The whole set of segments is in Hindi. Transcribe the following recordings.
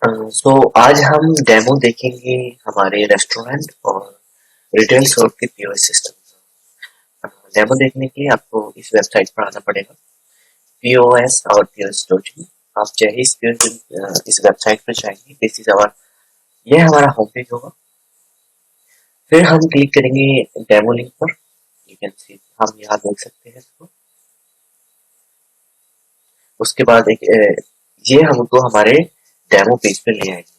सो आज हम डेमो देखेंगे हमारे रेस्टोरेंट और रिटेल शॉप के पीओएस सिस्टम। डेमो देखने के लिए आपको इस वेबसाइट पर आना पड़ेगा, पीओएस और pos.in। आप चाहे इस वेबसाइट पर जाएंगे, दिस इज आवर, यह हमारा होम पेज होगा। फिर हम क्लिक करेंगे डेमो लिंक पर। यू कैन सी, हम यहाँ देख सकते हैं इसको। उसके बाद ये हमको हमारे डेमो पेज पे ले आएंगे।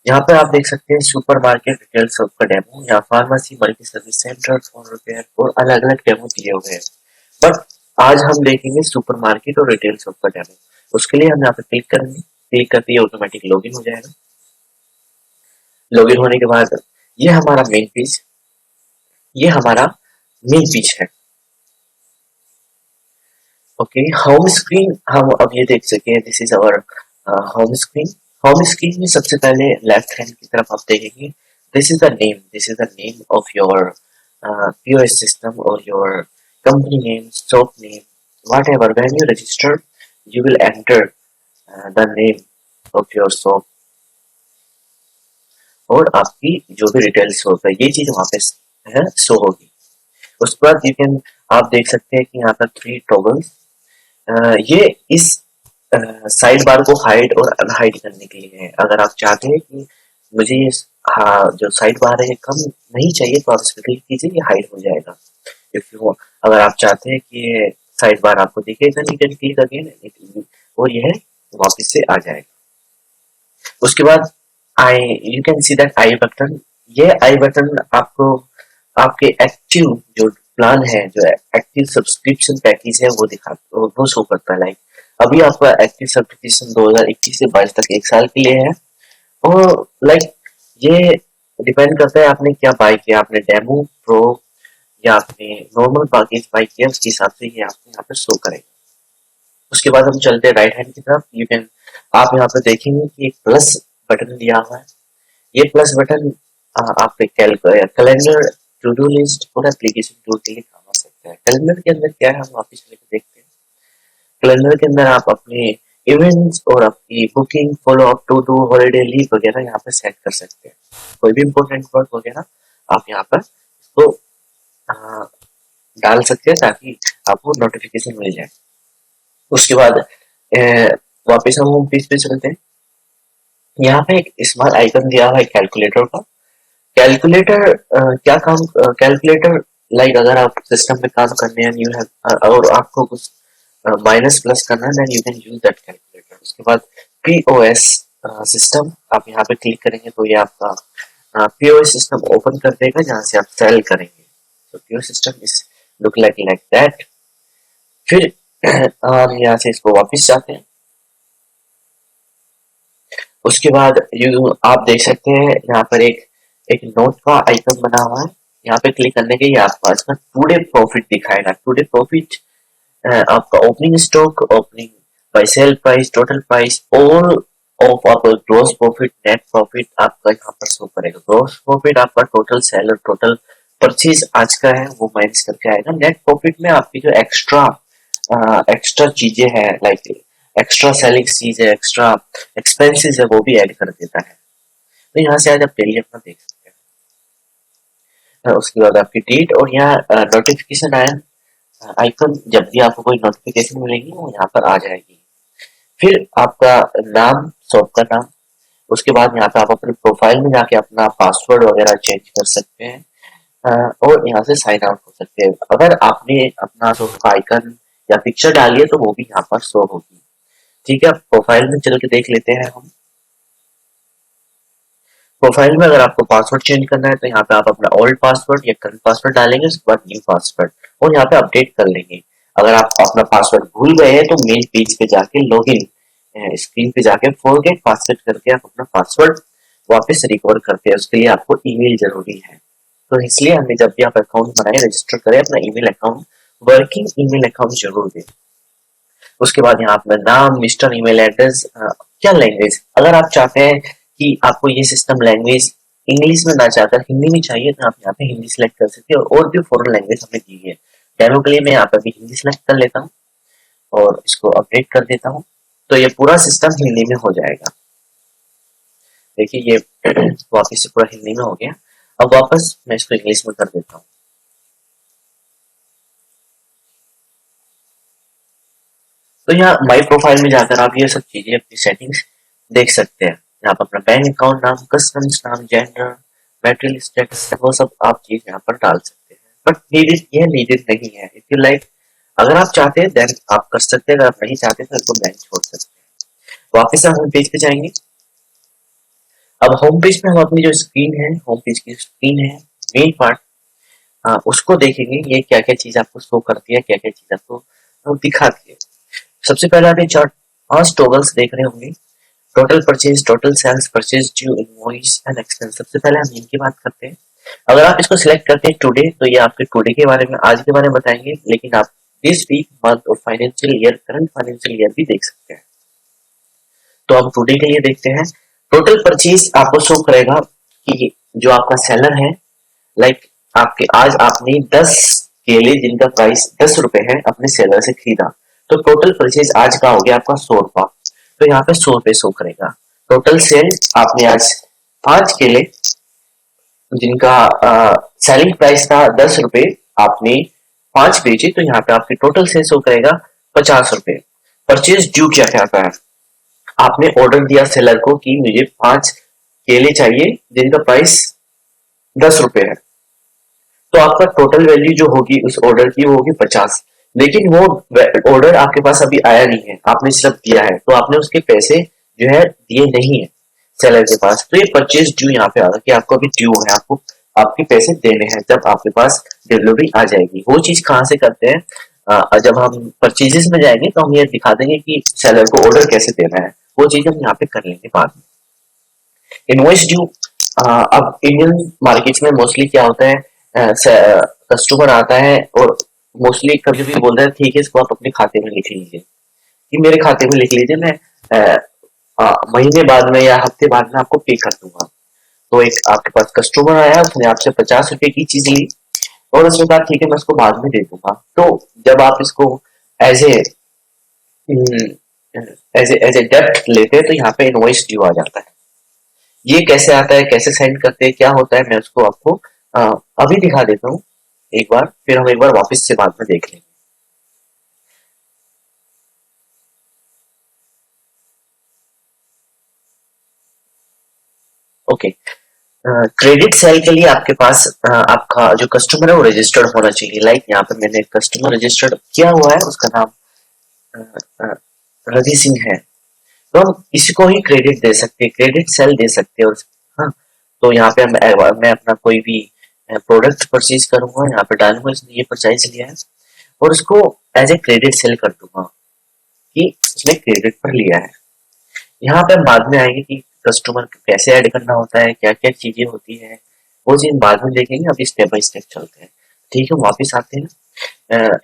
यहाँ पर आप देख सकते हैं सुपरमार्केट रिटेल शॉप का डेमो, यहाँ pharmacy, multi service centre, phone repair और अलग अलग डेमो दिए हुए हैं। बट आज हम देखेंगे सुपरमार्केट और रिटेल शॉप का डेमो। उसके लिए हम यहाँ पे क्लिक करेंगे। क्लिक करते ही ऑटोमेटिक लॉगिन हो जाएगा। लॉगिन होने के बाद ये हमारा मेन पेज, ये हमारा मेन पेज है। ओके, होम स्क्रीन हम अब ये देख सके हैं, this is our home screen. Home screen में सबसे पहले लेफ्ट हैंड की तरफ आप देखेंगे, this is the name of your POS system or your company name, shop name, whatever. When you register, you will enter the name of your shop और आपकी जो भी रिटेल शॉप है, ये चीज वहाँ पे है शो होगी। उसके बाद यू कैन, आप देख सकते हैं कि यहाँ पर 3 टॉगल्स, ये इस साइड बार को हाइड और अनहाइड करने के लिए है। अगर आप चाहते हैं कि मुझे ये जो साइड बार है ये कम नहीं चाहिए, तो आप इस पर क्लिक कीजिए, ये हाइड हो जाएगा। इफ यू, अगर आप चाहते हैं कि ये साइड बार आपको दिखे, then you can click again और यह वापस से आ जाएगा। उसके बाद I, you can see that I button. ये आई बटन आपको आपके एक्टिव जो प्लान है, जो एक्टिव सब्सक्रिप्शन पैकेज है, वो वो शो करता है। लाइक अभी आपका एक्टिव सब्सक्रिप्शन 2021 से 22 तक 1 साल के लिए है। और लाइक ये डिपेंड करता है आपने क्या बाय किया, आपने डेमो, प्रो या आपने नॉर्मल पैकेज बाय किया, उसके हिसाब से ये आपको यहाँ पे शो करेगा। उसके बाद हम चलते हैं राइट हैंड की तरफ। यू कैन, आप यहाँ पे देखेंगे कि एक प्लस बटन दिया हुआ है। ये प्लस बटन आपके कैलेंडर, टू डू लिस्ट और एप्लीकेशन टूल के लिए काम आ सकता है। कैलेंडर के अंदर क्या है, हम वापस चले के देखते हैं। कैलेंडर के अंदर आप अपने इवेंट्स और आपकी booking, follow up, to do, holiday, leave वगैरह यहाँ पे सेट कर सकते हैं। कोई भी इंपॉर्टेंट वर्क वगैरह आप यहाँ पर इसको डाल सकते हैं ताकि आपको नोटिफिकेशन मिल जाए। उसके बाद वापस हम होम पेज पे चलते हैं। यहाँ पे एक स्मॉल आइकन दिया हुआ है कैलकुलेटर का। कैलकुलेटर क्या काम, कैलकुलेटर लाइक अगर आप सिस्टम में काम करने हैं, यू हैव, और आपको कुछ माइनस प्लस करना है, then you can use that calculator. उसके बाद POS सिस्टम, आप यहाँ पे क्लिक करेंगे तो ये आपका POS सिस्टम ओपन कर देगा, जहाँ से आप सेल करेंगे। तो POS system is look like that. फिर हम यहाँ से इसको वापस जाते हैं। उसके बाद आप देख सकते हैं यहाँ पर एक नोट का आइकन बना हुआ है। यहाँ पे क्लिक करने के ये आपको इसका टुडे प्रॉफिट दिखाएगा। टुडे प्रॉफिट आपका opening stock, opening buy sell price, total price, all of आपका ग्रोस प्रॉफिट, नेट प्रॉफिट आपका यहाँ पर शो करेगा। ग्रोस प्रॉफिट आपका टोटल सेल और टोटल परचेज आज का है वो माइनस करके आएगा। नेट प्रॉफिट में आपकी जो एक्स्ट्रा चीजें हैं, लाइक एक्स्ट्रा सेलिंग चीज है, एक्स्ट्रा एक्सपेंसेस है, वो भी ऐड कर देता है। तो यहाँ से आज आप डेली अपना देख सकते हैं। उसके बाद आपकी डेट और यहाँ नोटिफिकेशन आइकन, जब भी आपको कोई नोटिफिकेशन मिलेगी वो यहाँ पर आ जाएगी। फिर आपका नाम, शॉप का नाम। उसके बाद यहाँ पे आप अपने प्रोफाइल में जाके अपना पासवर्ड वगैरह चेंज कर सकते हैं, और यहाँ से साइन आउट हो सकते हैं। अगर आपने अपना शॉप का आइकन या पिक्चर डाली है तो वो भी यहाँ पर शो होगी। ठीक है, प्रोफाइल में चल के देख लेते हैं हम। प्रोफाइल में अगर आपको पासवर्ड चेंज करना है तो यहाँ पे आप अपना ओल्ड पासवर्ड या करंट पासवर्ड डालेंगे, उसके बाद न्यू पासवर्ड, और यहाँ पे अपडेट कर लेंगे। अगर आप अपना पासवर्ड भूल गए हैं तो मेन पेज पे जाके लॉगिन स्क्रीन पे जाके फॉरगेट पासवर्ड करके आप अपना पासवर्ड वापस रिकवर करते हैं। उसके लिए आपको ईमेल जरूरी है। तो इसलिए हमें जब भी आप अकाउंट बनाए, रजिस्टर करें, अपना email account, working email account जरूर दें। उसके बाद यहाँ अपना नाम, मिस्टर, ईमेल एड्रेस, क्या लैंग्वेज, अगर आप चाहते हैं कि आपको ये सिस्टम लैंग्वेज इंग्लिश में ना चाहकर हिंदी में चाहिए तो आप यहाँ पे हिंदी सेलेक्ट कर सकते हैं, और भी फॉरेन लैंग्वेज हमें दी है। डेमो के लिए मैं यहाँ पे भी हिंदी सेलेक्ट कर लेता हूँ और इसको अपडेट कर देता हूँ, तो ये पूरा सिस्टम हिंदी में हो जाएगा। देखिए ये वापस से पूरा हिंदी में हो गया। अब वापस मैं इसको इंग्लिश में कर देता हूँ। तो यहाँ माई प्रोफाइल में जाकर आप ये सब चीजें अपनी सेटिंग्स देख सकते हैं। यहाँ पर अपना बैंक अकाउंट नाम, कस्टमर्स नाम, जेंडर, मैरिटल स्टेटस, वो सब आप चीज यहाँ पर डाल सकते हैं। बट नीडेड, ये नीडेड नहीं है। इफ यू लाइक, अगर आप चाहते हैं देन आप कर सकते हैं, अगर आप नहीं चाहते तो इसको बैंक छोड़ सकते हैं। वापिस हम होम पेज पे जाएंगे। अब होम पेज पे हम अपनी जो स्क्रीन है, होम पेज की स्क्रीन है, मेन पार्ट, उसको देखेंगे। ये क्या क्या चीज आपको शो करती है, क्या क्या चीज आपको दिखाती है। सबसे पहले आप ये चार 5 टॉगल्स देख रहे होंगे। Total purchase, total sales, purchase due, invoice and expense. सबसे पहले हम इनकी बात करते हैं। अगर आप इसको सिलेक्ट करते हैं टुडे, तो ये आपके टुडे के बारे में, आज के बारे में बताएंगे। लेकिन आप दिस वीक, मंथ और financial year, current financial year भी देख सकते हैं। तो हम टुडे के लिए देखते हैं। टोटल परचेज आपको शो करेगा कि जो आपका सेलर है, लाइक आपके आज आपने 10 केले जिनका प्राइस 10 रुपए है अपने सेलर से खरीदा, तो टोटल परचेज आज का हो गया आपका 100 रुपया। तो यहाँ पे 100 रुपए शो करेगा। टोटल सेल, आपने आज 5 केले जिनका सेलिंग प्राइस था 10 रुपए, आपने 5 बेचे, तो यहाँ पे आपकी टोटल सेल शो करेगा 50 रुपए। परचेज ड्यू क्या कहता है, आपने ऑर्डर दिया सेलर को कि मुझे 5 केले चाहिए जिनका प्राइस 10 रुपए है, तो आपका टोटल वैल्यू जो होगी उस ऑर्डर की वो होगी 50। लेकिन वो ऑर्डर आपके पास अभी आया नहीं है, आपने सिर्फ दिया है, तो आपने उसके पैसे जो है दिए नहीं है सेलर के पास। तो ये परचेज ड्यू यहाँ पे आ रहा है कि आपको अभी ड्यू है, आपको आपके पैसे देने हैं जब आपके पास डिलीवरी आ जाएगी। वो चीज कहाँ से करते हैं, जब हम परचेजेस में जाएंगे तो हम ये दिखा देंगे कि सेलर को ऑर्डर कैसे देना है। वो चीज हम यहाँ पे कर लेंगे बाद में। इनवॉइस ड्यू, अब इंडियन मार्केट में मोस्टली क्या होता है, कस्टमर आता है और मोस्टली कभी भी बोलता है ठीक है इसको आप अपने खाते में लिख लीजिए, कि मेरे खाते में लिख लीजिए, मैं महीने बाद में या हफ्ते बाद में आपको पे कर दूंगा। तो एक आपके पास कस्टमर आया, उसने आपसे 50 रुपए की चीज ली और उसने कहा ठीक है मैं उसको बाद में दे दूंगा। तो जब आप इसको एज ए एज ए डेब्ट लेते हैं तो यहाँ पे इनवॉइस ड्यू आ जाता है। ये कैसे आता है, कैसे सेंड करते हैं, क्या होता है, मैं उसको आपको अ, अभी दिखा देता हूँ एक बार, फिर हम एक बार वापस से बाद में देख लेंगे। ओके, क्रेडिट सेल के लिए आपके पास आपका जो कस्टमर है वो रजिस्टर्ड होना चाहिए। लाइक यहाँ पे मैंने कस्टमर रजिस्टर्ड किया हुआ है, उसका नाम अ, अ, रवि सिंह है, तो हम इसको ही क्रेडिट दे सकते हैं, क्रेडिट सेल दे सकते हैं। और हाँ, तो यहाँ पे मैं अपना कोई भी प्रोडक्ट परचेज करूंगा, यहाँ पे डालूंगा इसने ये परचेज लिया है और उसको एज ए क्रेडिट सेल कर दूंगा कि उसने क्रेडिट पर लिया है। यहाँ पे हम बाद में आएंगे कि कस्टमर को कैसे ऐड करना होता है, क्या क्या चीजें होती है, वो चीज बाद में देखेंगे। अभी स्टेप बाय स्टेप चलते हैं। ठीक है, वापिस आते हैं।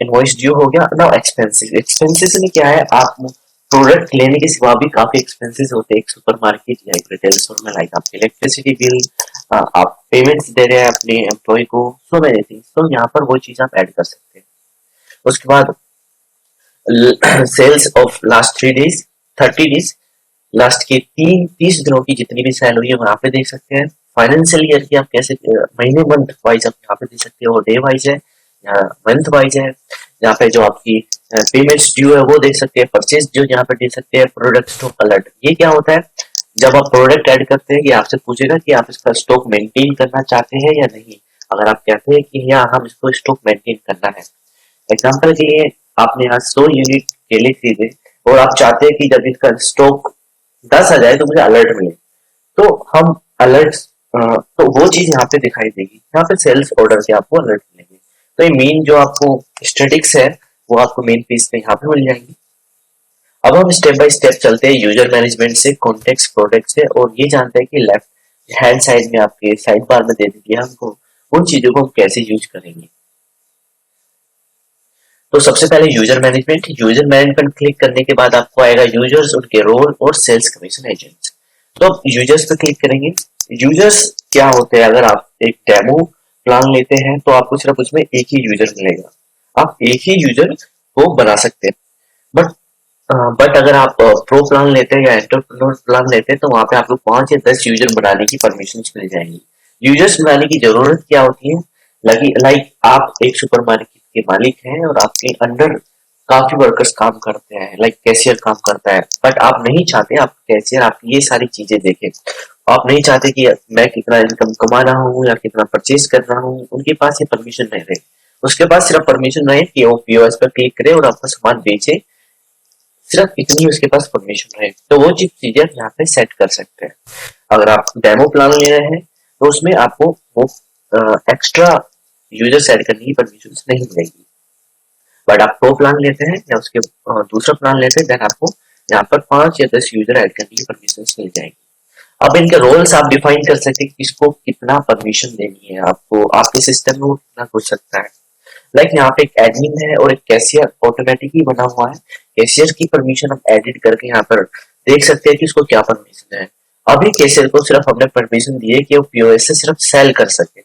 इनवॉइस ड्यू हो गया। नाउ एक्सपेंसेस, एक्सपेंसेस में क्या है, आप प्रोडक्ट लेने के सिवा भी काफी एक्सपेंसेस होते हैं एक सुपरमार्केट या एक रिटेल स्टोर में। लाइक आपके इलेक्ट्रिसिटी बिल, आप पेमेंट्स दे रहे हैं अपने एम्प्लॉय को, सो मेनी थिंग्स, तो यहाँ पर वो चीज आप ऐड कर सकते हैं। उसके बाद sales of last 3 days, 30 days, last के 30 दिनों की जितनी भी सेल हुई है वहां पे देख सकते हैं। फाइनेंशियल ईयर की आप कैसे महीने मंथ वाइज आप यहाँ पे देख सकते हो, डे वाइज है या मंथ वाइज है। यहाँ पे जो आपकी पेमेंट्स ड्यू है वो देख सकते हैं, परचेज ड्यू यहाँ पे देख सकते हैं। प्रोडक्ट स्टॉक अलर्ट, ये क्या होता है, जब आप प्रोडक्ट ऐड करते हैं ये आपसे पूछेगा कि आप इसका स्टॉक मेंटेन करना चाहते हैं या नहीं। अगर आप कहते हैं कि हाँ हम इसको स्टॉक मेंटेन करना है, एग्जाम्पल के लिए आपने आज 100 यूनिट केले खरीदे और आप चाहते हैं कि जब इसका स्टॉक 10 आ जाए तो मुझे अलर्ट मिले, तो हम अलर्ट, तो वो चीज यहाँ पे दिखाई देगी। यहाँ पे सेल्स ऑर्डर के आपको अलर्ट मिलेंगे। तो ये मेन जो आपको स्टेटिक्स है वो आपको मेन पेज पे यहाँ पे मिल जाएंगी। अब हम स्टेप बाय स्टेप चलते हैं यूजर मैनेजमेंट से कॉन्टेक्स्ट प्रोडक्ट से, और ये जानते हैं कि लेफ्ट हैंड साइड में आपके साइड बार में दे दीजिए हमको उन चीजों को हम कैसे यूज करेंगे। तो सबसे पहले user management, user management click करने के बाद आपको आएगा यूजर्स, उनके रोल और सेल्स कमीशन एजेंट्स। तो आप यूजर्स पे क्लिक करेंगे। यूजर्स क्या होते हैं, अगर आप एक डेमो प्लान लेते हैं तो आपको सिर्फ उसमें एक ही यूजर मिलेगा, आप एक ही यूजर को बना सकते हैं। बट बट अगर आप प्रो प्लान लेते हैं या एंटरप्रेन्योर प्लान लेते हैं तो वहां पे आपको 5 या 10 यूजर बनाने की परमिशन मिल जाएंगी। यूजर्स बनाने की जरूरत क्या होती है? लाइक आप एक सुपरमार्केट के मालिक हैं और आपके अंडर काफी वर्कर्स काम करते हैं, लाइक कैशियर काम करता है, बट आप नहीं चाहते आप कैशियर आपकी ये सारी चीजें देखे। आप नहीं चाहते कि मैं कितना इनकम कमा रहा हूँ या कितना परचेज कर रहा हूँ, उनके पास ये परमिशन नहीं रहे। उसके पास सिर्फ परमिशन रहे कि वो पीओएस पर क्लिक करे और आपका सामान बेचे, सिर्फ इतनी ही उसके पास परमिशन है। तो वो चीजें आप यहाँ पे सेट कर सकते हैं। अगर आप डेमो प्लान ले रहे हैं तो उसमें आपको वो एक्स्ट्रा यूजर ऐड करने की परमिशन नहीं मिलेगी। बट आप प्रो प्लान लेते हैं या उसके दूसरा प्लान लेते हैं, देन आपको यहाँ पर 5 या 10 यूजर ऐड करने की परमिशन मिल जाएगी। अब इनके रोल्स आप डिफाइन कर सकते हैं, किसको कितना परमिशन देनी है, आपको आपके सिस्टम में वो कितना कुछ सकता है। लाइक यहाँ पे एक एडमिन है और एक कैशियर ऑटोमेटिकली बना हुआ है। कैशियर की परमिशन हम एडिट करके यहाँ पर देख सकते हैं कि उसको क्या परमिशन है। अभी कैशियर को सिर्फ हमने परमिशन दी है कि वो पीओएस से सिर्फ सेल कर सके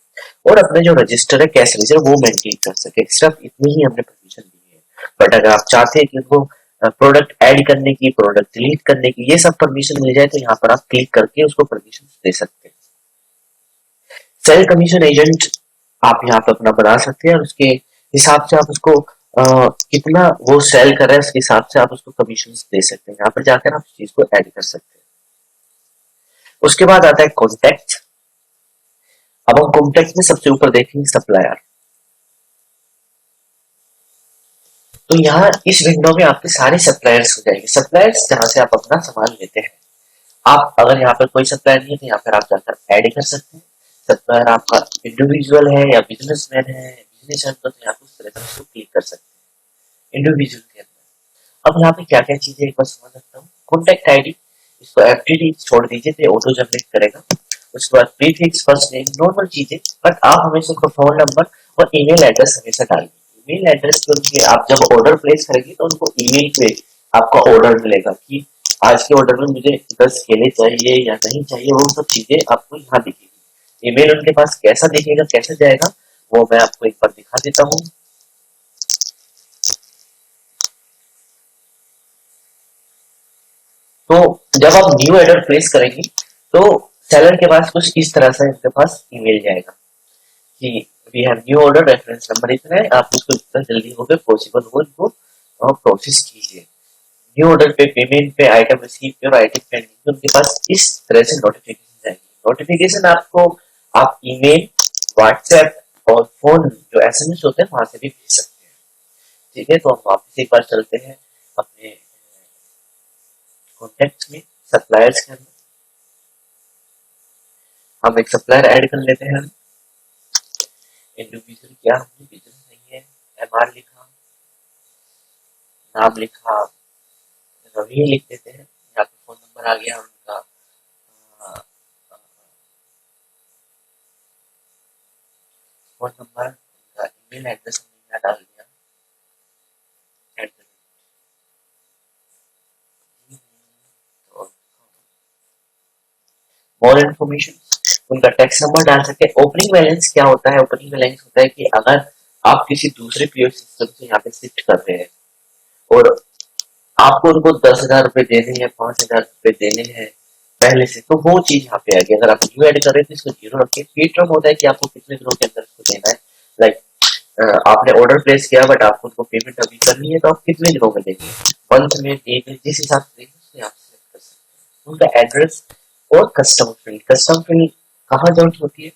और अपने जो रजिस्टर है कैश रजिस्टर वो मेंटेन कर सके, सिर्फ इतनी ही हमने परमिशन दी है। बट अगर आप चाहते हैं कि उनको प्रोडक्ट ऐड करने की, प्रोडक्ट डिलीट करने की, ये सब परमिशन मिल जाए तो यहाँ पर आप क्लिक करके उसको परमिशन दे सकते हैं। सेल कमीशन एजेंट आप यहाँ पे अपना बना सकते हैं और उसके हिसाब से आप उसको कितना वो सेल कर रहा है उसके हिसाब से आप उसको कमीशन दे सकते हैं। यहाँ पर जाकर आप इस चीज को ऐड कर सकते हैं। उसके बाद आता है कॉन्टेक्ट। अब हम कॉन्टेक्ट में सबसे ऊपर देखेंगे सप्लायर। तो यहाँ इस विंडो में आपके सारे सप्लायर्स हो जाएंगे। सप्लायर्स जहां से आप अपना सामान लेते हैं। आप अगर यहाँ पर कोई सप्लायर नहीं है तो यहाँ पर आप जाकर ऐड कर सकते हैं। सप्लायर आपका इंडिविजुअल है या बिजनेसमैन है, बिजनेस है, तो यहाँ पर उस तरह से उसको क्लिक कर सकते हैं इंडिविजुअल के अंदर। अब यहाँ पे क्या क्या चीजें एक बार समझ सकता हूँ। कॉन्टेक्ट आईडी, इसको एफटीडी छोड़ दीजिए तो ऑटो जनरेट करेगा। उसके बाद प्रीफिक्स, फर्स्ट नेम, नॉर्मल चीजें, बट आप हमेशा उसको फोन नंबर और ईमेल एड्रेस हमेशा डालिए। ईमेल एड्रेस क्योंकि आप जब ऑर्डर प्लेस करेंगे तो उनको ईमेल पे आपका ऑर्डर मिलेगा कि आज के ऑर्डर में मुझे 10 केले चाहिए या नहीं चाहिए, वो सब चीजें आपको यहाँ दिखेगी। ईमेल उनके पास कैसा दिखेगा, कैसे जाएगा, वो मैं आपको एक बार दिखा देता हूँ। तो जब आप न्यू ऑर्डर प्लेस करेंगे तो सेलर के पास कुछ इस तरह से इनके पास ईमेल जाएगा कि we have new order, reference number इतना है, आप उसको जितना जल्दी हो गए पॉसिबल हो इनको प्रोसेस कीजिए। न्यू ऑर्डर पे, पेमेंट पे, आइटम रिसीव पे और आइटम पेंडिंग पे उनके पास इस तरह से नोटिफिकेशन जाएगी। नोटिफिकेशन आपको आप ईमेल, व्हाट्सएप और फोन जो एसएमएस होते हैं वहां से भी भेज सकते हैं। ठीक है, तो हम वापस एक बार चलते हैं अपने कॉन्टेक्ट में, सप्लायर्स के अंदर। हम एक सप्लायर ऐड कर लेते हैं। इंडिविजुअल क्या, हमने बिजनेस नहीं है, एमआर लिखा, नाम लिखा, रवि लिख देते हैं। यहाँ पे फोन नंबर आ गया उनका, फोन नंबर, उनका ईमेल एड्रेस हमने यहाँ डाल दिया। मोर इन्फॉर्मेशन, उनका टैक्स नंबर डाल सकते हैं। ओपनिंग बैलेंस क्या होता है? ओपनिंग बैलेंस होता है कि अगर आप किसी दूसरे पीओएस सिस्टम से यहाँ पे शिफ्ट कर रहे हैं और आपको उनको 10,000 रुपए देने हैं, 5,000 रुपए देने हैं पहले से, तो वो चीज यहाँ पे आएगी। अगर आप न्यू ऐड कर रहे हैं तो इसको 0 रखिए। पे टर्म होता है कि आपको कितने दिनों के अंदर इसको देना है। लाइक आपने ऑर्डर प्लेस किया बट आपको उनको पेमेंट अभी करनी है तो आप कितने दिनों में देंगे, मंथ में, डे में, जिस हिसाब से देंगे उसको यहाँ से select कर सकते हैं। उनका एड्रेस और कस्टम फील्ड, कस्टम फील्ड कहाँ जरूरत होती है?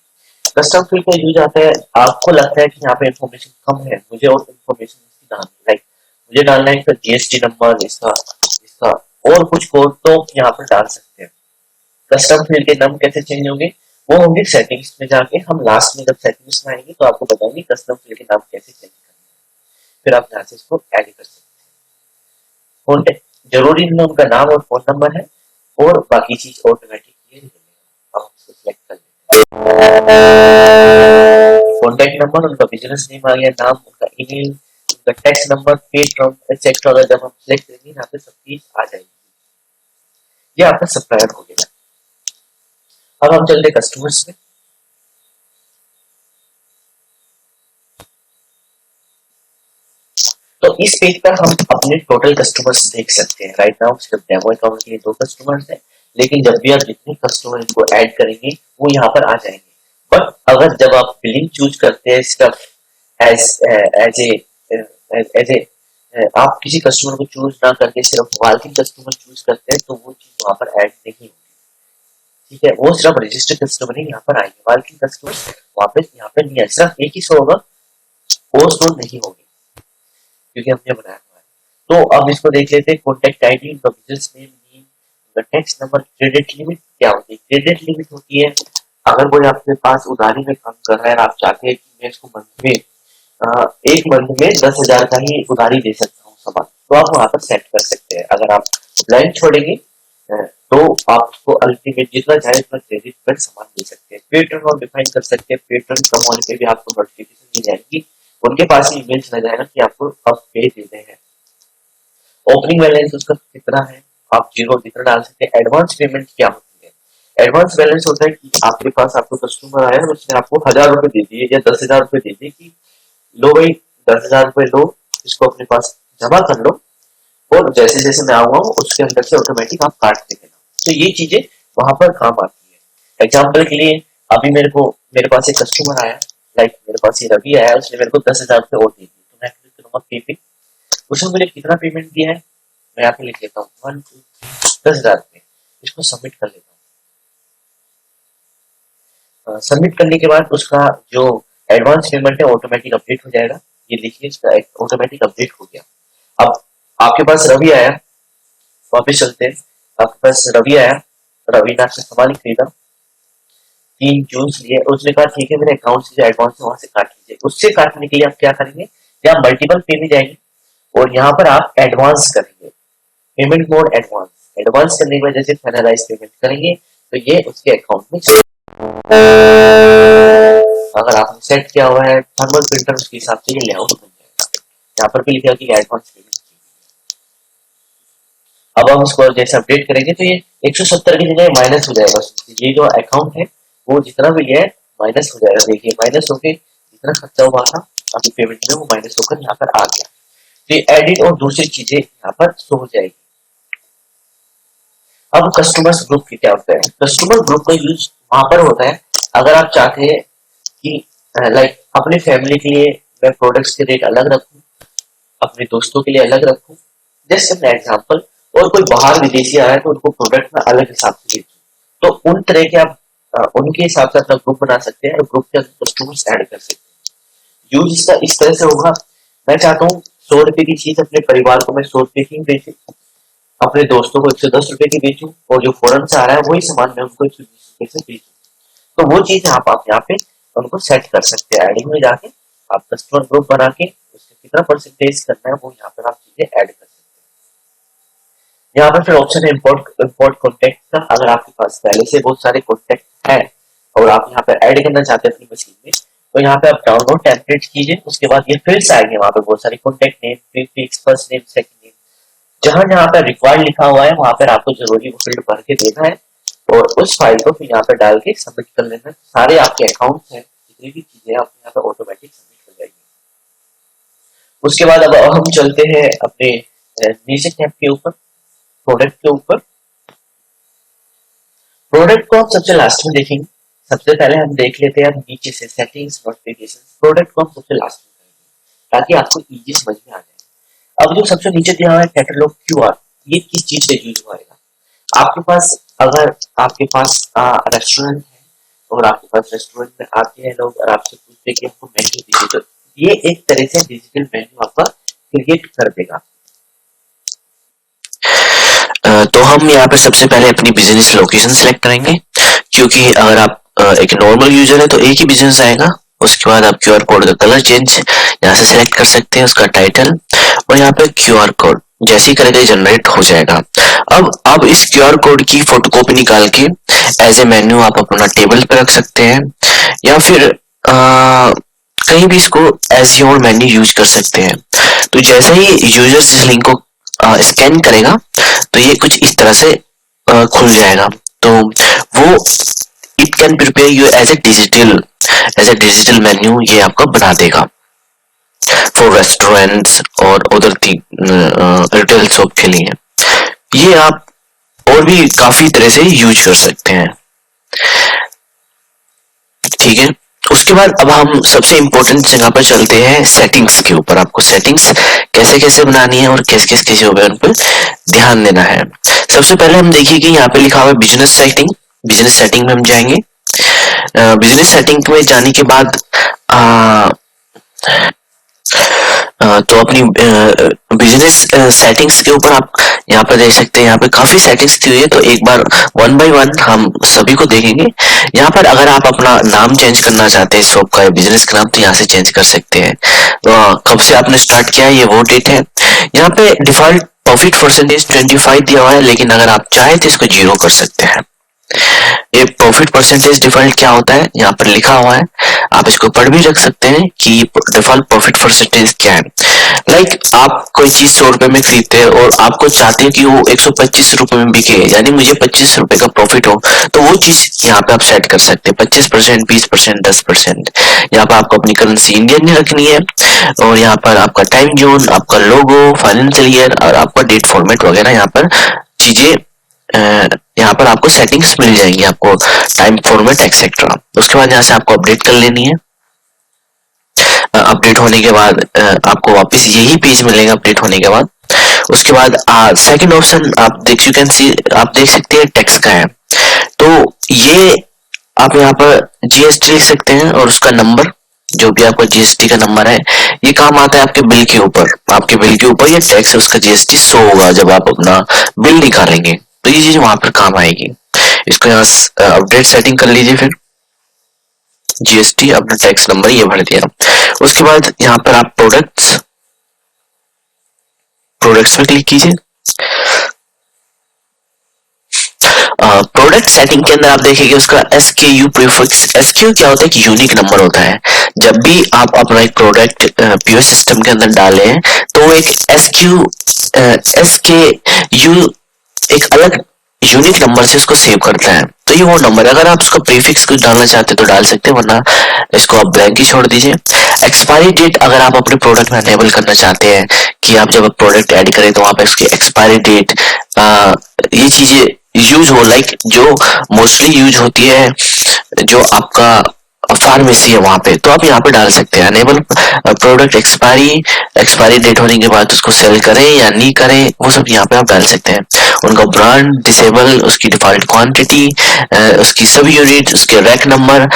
कस्टम फील्ड का यूज आता है, आपको लगता है कि यहाँ पे इन्फॉर्मेशन कम है, मुझे और इन्फॉर्मेशन इसकी डालनी है। लाइक मुझे डालना है इसका जीएसटी नंबर, इसका इसका और कुछ कोड, तो यहाँ पर डाल सकते हैं। कस्टम फील्ड के नाम कैसे चेंज होंगे? वो होंगे सेटिंग्स में जाके, हम लास्ट में जब सेटिंग्स में आएंगे तो आपको बताएंगे कस्टम फील्ड के नाम कैसे चेंज करना है। फिर आप यहाँ से इसको ऐड कर सकते हैं। कॉन्टेक्ट जरूरी नहीं उनका नाम और फोन नंबर है, और बाकी चीज ऑटोमेटिक ये मिलेगा। अब हम इसको सिलेक्ट कर लेते हैं। कॉन्टेक्ट नंबर, उनका बिजनेस नेम आ गया, नाम, उनका ईमेल, उनका टैक्स नंबर, पे ट्रम एक्सेट्रा, अगर जब हम सिलेक्ट करेंगे यहाँ पे सब चीज आ जाएगी। ये आपका सप्लायर हो गया। अब हम चलते कस्टमर्स में। तो इस पेज पर हम अपने टोटल कस्टमर्स देख सकते हैं। राइट नाउ सिर्फ डेमो अकाउंट के लिए 2 कस्टमर्स हैं, लेकिन जब भी आप जितने कस्टमर को ऐड करेंगे वो यहाँ पर आ जाएंगे। बट अगर जब आप बिलिंग चूज करते हैं सिर्फ एज एज एज ए आप किसी कस्टमर को चूज ना करके सिर्फ वाल्किन कस्टमर चूज करते हैं, तो वो चीज वहां पर ऐड नहीं होगी। ठीक है, वो सिर्फ रजिस्टर्ड कस्टमर ही यहाँ पर आएंगे, वाल्किन कस्टमर वापस यहाँ पे नहीं है, सिर्फ एक ही शो होगा, वो शो नहीं होगी क्योंकि हमने बनाया हुआ है। तो अब इसको देख लेते हैं। Contact ID, business name, tax number. Credit limit क्या होती है? क्रेडिट लिमिट होती है अगर कोई आपके पास उधारी में काम कर रहा है और आप चाहते हैं कि मैं इसको मंथ में एक मंथ में 10,000 का ही उधारी दे सकता हूँ सामान, तो आप वहां पर सेट कर सकते हैं। अगर आप ब्लैंक छोड़ेंगे तो आपको अल्टीमेट जितना चाहे उतना क्रेडिट पर सामान दे सकते हैं। पे टर्न और डिफाइन कर सकते हैं। पे टर्न कम होने पे भी आपको नोटिफिकेशन मिल जाएगी, उनके पास ही ईमेल चला जाएगा कि आपको अब पे देने हैं। ओपनिंग बैलेंस उसका कितना है आप जीरो जितना डाल सकते हैं। एडवांस पेमेंट क्या होती है? एडवांस बैलेंस होता है कि आपके पास आपको कस्टमर आया है, उसने आपको 1,000 रुपए दे दिए या 10,000 रुपए दे दिए कि लो भाई 10,000 रुपए लो, इसको अपने पास जमा कर लो और जैसे जैसे मैं आऊंगा उसके अंदर से ऑटोमेटिक आप काट दे देना। तो ये चीजें वहां पर काम आती है। एग्जाम्पल के लिए अभी मेरे पास एक कस्टमर आया, लाइक मेरे पास ये रवि आया, उसने मेरे को 10,000 रुपए और दे दिए, तो मैं क्लिक करूंगा पे पे। उसने मुझे कितना पेमेंट दिया है मैं यहाँ पे लिख लेता हूँ 1 2 10,000 रुपए। इसको सबमिट कर लेता हूँ। सबमिट करने के बाद उसका जो एडवांस पेमेंट है ऑटोमेटिक अपडेट हो जाएगा। ये देखिए इसका ऑटोमेटिक अपडेट हो गया। अब आपके पास रवि आया, वापिस चलते हैं। आपके पास रवि आया, रवि ने आपसे सामान खरीदा, 3 जूस लिए, उसने कहा ठीक है मेरे अकाउंट से जो एडवांस है वहां से काट लीजिए। उससे काटने के लिए आप क्या करेंगे, या मल्टीपल पे में जाएंगे और यहाँ पर आप एडवांस करेंगे, पेमेंट मोड एडवांस। एडवांस करने की वजह से फाइनलाइज पेमेंट करेंगे तो ये उसके अकाउंट में अगर आपने सेट किया हुआ है थर्मल प्रिंटर उसके हिसाब से ये लेआउट बन जाएगा। यहाँ पर भी लिखा कि एडवांस पेमेंट। अब हम इसको जैसे अपडेट करेंगे तो ये 170 की जगह माइनस हो जाएगा। ये जो अकाउंट है वो जितना भी है माइनस हो जाएगा। देखिए माइनस होके जितना खर्चा हुआ था अभी पेमेंट में वो माइनस होकर यहाँ पर आ गया। तो ये एडिट और दूसरी चीजें यहाँ पर शो हो जाएगी। अब कस्टमर्स ग्रुप की क्या होता है? कस्टमर ग्रुप का यूज वहां पर होता है अगर आप चाहते हैं कि लाइक अपने फैमिली के लिए मैं प्रोडक्ट्स के रेट अलग रखूं, अपने दोस्तों के लिए अलग रखूं, जस्ट एन एग्जांपल, और कोई बाहर विदेशी आया तो उनको प्रोडक्ट में अलग हिसाब से बेचूं, तो उन तरह के आप उनके हिसाब से अपना ग्रुप बना सकते हैं और ग्रुप के अंदर कस्टमर्स ऐड कर सकते हैं। यूज इसका इस तरह से होगा, मैं चाहता हूँ 100 रुपए की चीज अपने परिवार को मैं 100 रुपए की बेचूं, अपने दोस्तों को 110 रुपए की बेचूं, और जो फॉरन से आ रहा है वही सामान मैं उनको 120 रुपए से बेचूं। तो वो चीज आप यहाँ पे उनको सेट कर सकते हैं। एडिंग में जाके आप कस्टमर ग्रुप बना के उससे कितना परसेंटेज करना है वो यहाँ पर आप चीजें ऐड कर सकते हैं। यहाँ पर फिर ऑप्शन है इम्पोर्ट कॉन्टेक्ट का। अगर आपके पास पहले से बहुत सारे कॉन्टेक्ट है और आप यहाँ पर ऐड करना चाहते हैं अपनी मशीन में, तो यहाँ पे आप डाउनलोड टेम्पलेट कीजिए। उसके बाद ये फील्ड्स आएंगे, वहां पे बहुत सारे contact name, prefix, first name, second name, जहां जहां पर रिक्वायर्ड लिखा हुआ है वहां पर आपको जरूरी वो फील्ड भर के देना है और उस फाइल को फिर यहाँ पे डाल के सबमिट कर लेना है। सारे आपके अकाउंट्स हैं, जितनी भी चीजें आप यहाँ पे ऑटोमेटिक सबमिट हो जाएगी। उसके बाद अब हम चलते हैं अपने नीचे टैब के ऊपर, प्रोडक्ट के ऊपर। प्रोडक्ट को हम सबसे लास्ट में देखेंगे। सबसे पहले हम देख लेते हैं नीचे से सेटिंग्स, नोटिफिकेशन। प्रोडक्ट को हम सबसे लास्ट में करेंगे ताकि आपको इजी समझ में आ जाए। अब जो सबसे नीचे दिया हुआ है कैटलॉग क्यूआर, ये किस चीज से यूज होगा? आपके पास अगर आपके पास रेस्टोरेंट है और आपके पास रेस्टोरेंट में आते हैं लोग और आपसे पूछते हैं कि हमको मेन्यू दीजिए, तो ये एक तरह से डिजिटल मेन्यू आपका क्रिएट कर देगा। तो हम यहाँ पे सबसे पहले अपनी बिजनेस लोकेशन सेलेक्ट करेंगे, क्योंकि अगर आप एक नॉर्मल यूजर है तो एक ही बिजनेस आएगा। उसके बाद आप क्यूआर कोड का कलर चेंज यहाँ से सेलेक्ट कर सकते हैं, उसका टाइटल, और यहाँ पे क्यूआर कोड जैसे ही करेंगे जनरेट हो जाएगा। अब इस क्यूआर कोड की फोटोकॉपी निकाल के एज ए मेन्यू आप अपना टेबल पे रख सकते हैं, या फिर कहीं भी इसको एज योर मेन्यू यूज कर सकते हैं। तो जैसे ही यूजर इस लिंक को स्कैन करेगा तो ये कुछ इस तरह से खुल जाएगा। तो वो it can prepare you as a digital menu, ये आपका बना देगा। फॉर रेस्टोरेंट्स और उधर रिटेल शॉप के लिए। ये आप और भी काफी तरह से यूज कर सकते हैं। ठीक है, उसके बाद अब हम सबसे इम्पोर्टेंट जगह पर चलते हैं, सेटिंग्स के ऊपर। आपको सेटिंग्स कैसे कैसे बनानी है और किस किस चीजों पर उन पर ध्यान देना है। सबसे पहले हम देखिए कि यहाँ पे लिखा हुआ है बिजनेस सेटिंग। बिजनेस सेटिंग में हम जाएंगे। बिजनेस सेटिंग में जाने के बाद तो अपनी बिजनेस सेटिंग्स के ऊपर आप यहाँ पर देख सकते हैं, यहाँ पे काफी सेटिंग्स दी हुई है। तो एक बार वन बाय वन हम सभी को देखेंगे। यहाँ पर अगर आप अपना नाम चेंज करना चाहते हैं शॉप का या बिजनेस का नाम, तो यहाँ से चेंज कर सकते हैं। तो कब से आपने स्टार्ट किया है ये वो डेट है। यहाँ पे डिफॉल्ट प्रॉफिट परसेंटेज 25 दिया हुआ है, लेकिन अगर आप चाहे तो इसको 0 कर सकते हैं। ये प्रॉफिट परसेंटेज डिफॉल्ट क्या होता है यहाँ पर लिखा हुआ है, आप इसको पढ़ भी रख सकते हैं कि डिफॉल्ट प्रॉफिट परसेंटेज क्या है। लाइक आप कोई चीज 100 रुपए में खरीदते हैं और आपको चाहते हैं कि वो 125 रुपए में बिके, यानी मुझे 25 रुपए का प्रॉफिट हो, तो वो चीज यहाँ पे आप सेट कर सकते हैं। 25%, 20%, 10%। यहाँ पर आपको अपनी करेंसी इंडियन नहीं रखनी है, और यहाँ पर आपका टाइम जोन, आपका लोगो, फाइनेंशियल ईयर और आपका डेट फॉर्मेट वगैरह यहाँ पर चीजें यहाँ पर आपको सेटिंग्स मिल जाएंगी, आपको टाइम फॉर्मेट एक्सेट्रा। उसके बाद यहाँ से आपको अपडेट कर लेनी है। अपडेट होने के बाद आपको वापस यही पेज मिलेगा अपडेट होने के बाद। उसके बाद सेकंड ऑप्शन आप देख सकते हैं टैक्स का है। तो ये आप यहाँ पर जीएसटी लिख सकते हैं और उसका नंबर, जो भी आपका जीएसटी का नंबर है, ये काम आता है आपके बिल के ऊपर। आपके बिल के ऊपर ये टैक्स उसका जीएसटी शो होगा जब आप अपना बिल निकालेंगे, तो ये चीज वहां पर काम आएगी। इसको यहाँ अपडेट सेटिंग कर लीजिए। फिर जीएसटी अपना टैक्स नंबर ये भर दिया। उसके बाद यहाँ पर आप प्रोडक्ट्स पे क्लिक कीजिए। प्रोडक्ट सेटिंग के अंदर आप देखेंगे उसका SKU प्रीफिक्स। SKU क्या होता है कि यूनिक नंबर होता है। जब भी आप अपना एक प्रोडक्ट पीओएस सिस्टम के अंदर डाले हैं तो वो एक SKU एक अलग यूनिक नंबर से इसको सेव करता है। तो ये वो नंबर है। अगर आप उसका प्रीफिक्स कुछ डालना चाहते हैं तो डाल सकते हैं, वरना इसको आप ब्लैंक ही छोड़ दीजिए। एक्सपायरी डेट अगर आप अपने प्रोडक्ट में अनेबल करना चाहते हैं कि आप जब प्रोडक्ट ऐड करें तो वहां पे इसकी एक्सपायरी डेट ये चीजें यूज हो, लाइक जो मोस्टली यूज होती है जो आपका फार्मेसी है वहां पे, तो आप यहाँ पे डाल सकते हैं अनेबल प्रोडक्ट एक्सपायरी डेट होने के बाद उसको सेल करें या नहीं करें, वो सब यहाँ पे आप डाल सकते हैं। उनका ब्रांड डिसेबल, उसकी डिफॉल्ट क्वांटिटी, उसकी सब यूनिट, उसके रैक नंबर,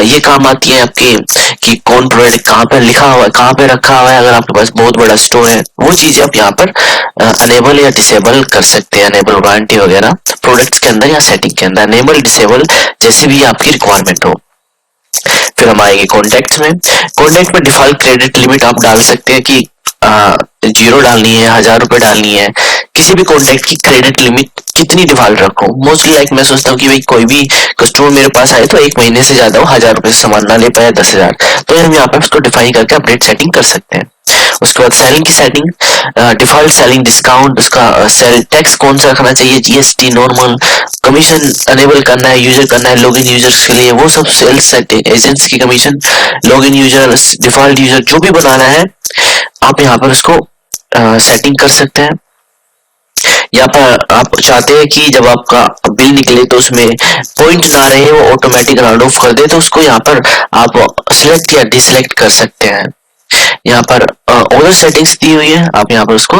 ये काम आती है आपके कि कौन प्रोडक्ट कहाँ पे लिखा हुआ है, कहाँ पे रखा हुआ है। अगर आपके पास बहुत बड़ा स्टोर है, वो चीजें आप यहाँ पर अनेबल या डिसेबल कर सकते हैं। अनेबल वारंटी वगैरह प्रोडक्ट्स के अंदर या सेटिंग के अंदर अनेबल डिसेबल जैसे भी आपकी रिक्वायरमेंट हो। फिर हम आएंगे कॉन्टैक्ट में। कॉन्टैक्ट में डिफॉल्ट क्रेडिट लिमिट आप डाल सकते हैं कि 0 डालनी है, 1000 रुपए डालनी है। किसी भी कॉन्टैक्ट की क्रेडिट लिमिट कितनी डिफॉल्ट रखो। मोस्टली लाइक मैं सोचता हूँ कि भाई कोई भी कस्टमर मेरे पास आए तो 1 महीने से ज्यादा वो 1000 रुपए से सामान ना ले पाए, 10,000, तो हम यहाँ पे उसको डिफाइन करके अपडेट सेटिंग कर सकते हैं। उसके बाद सेलिंग की सेटिंग, डिफॉल्ट सेलिंग डिस्काउंट, उसका सेल टैक्स कौन सा रखना चाहिए, जीएसटी, नॉर्मल, कमीशन अनेबल करना है, यूजर करना है, लॉगिन यूजर्स के लिए वो सब, सेल्स एजेंट्स की commission, login users, default user जो भी बनाना है आप यहाँ पर उसको सेटिंग कर सकते हैं। यहाँ पर आप चाहते हैं कि जब आपका बिल निकले तो उसमें पॉइंट ना रहे, वो ऑटोमेटिक राउंड ऑफ कर दे, तो उसको यहाँ पर आप सिलेक्ट या डिसलेक्ट कर सकते हैं। यहाँ पर ऑर्डर सेटिंग्स दी हुई है, आप यहाँ पर उसको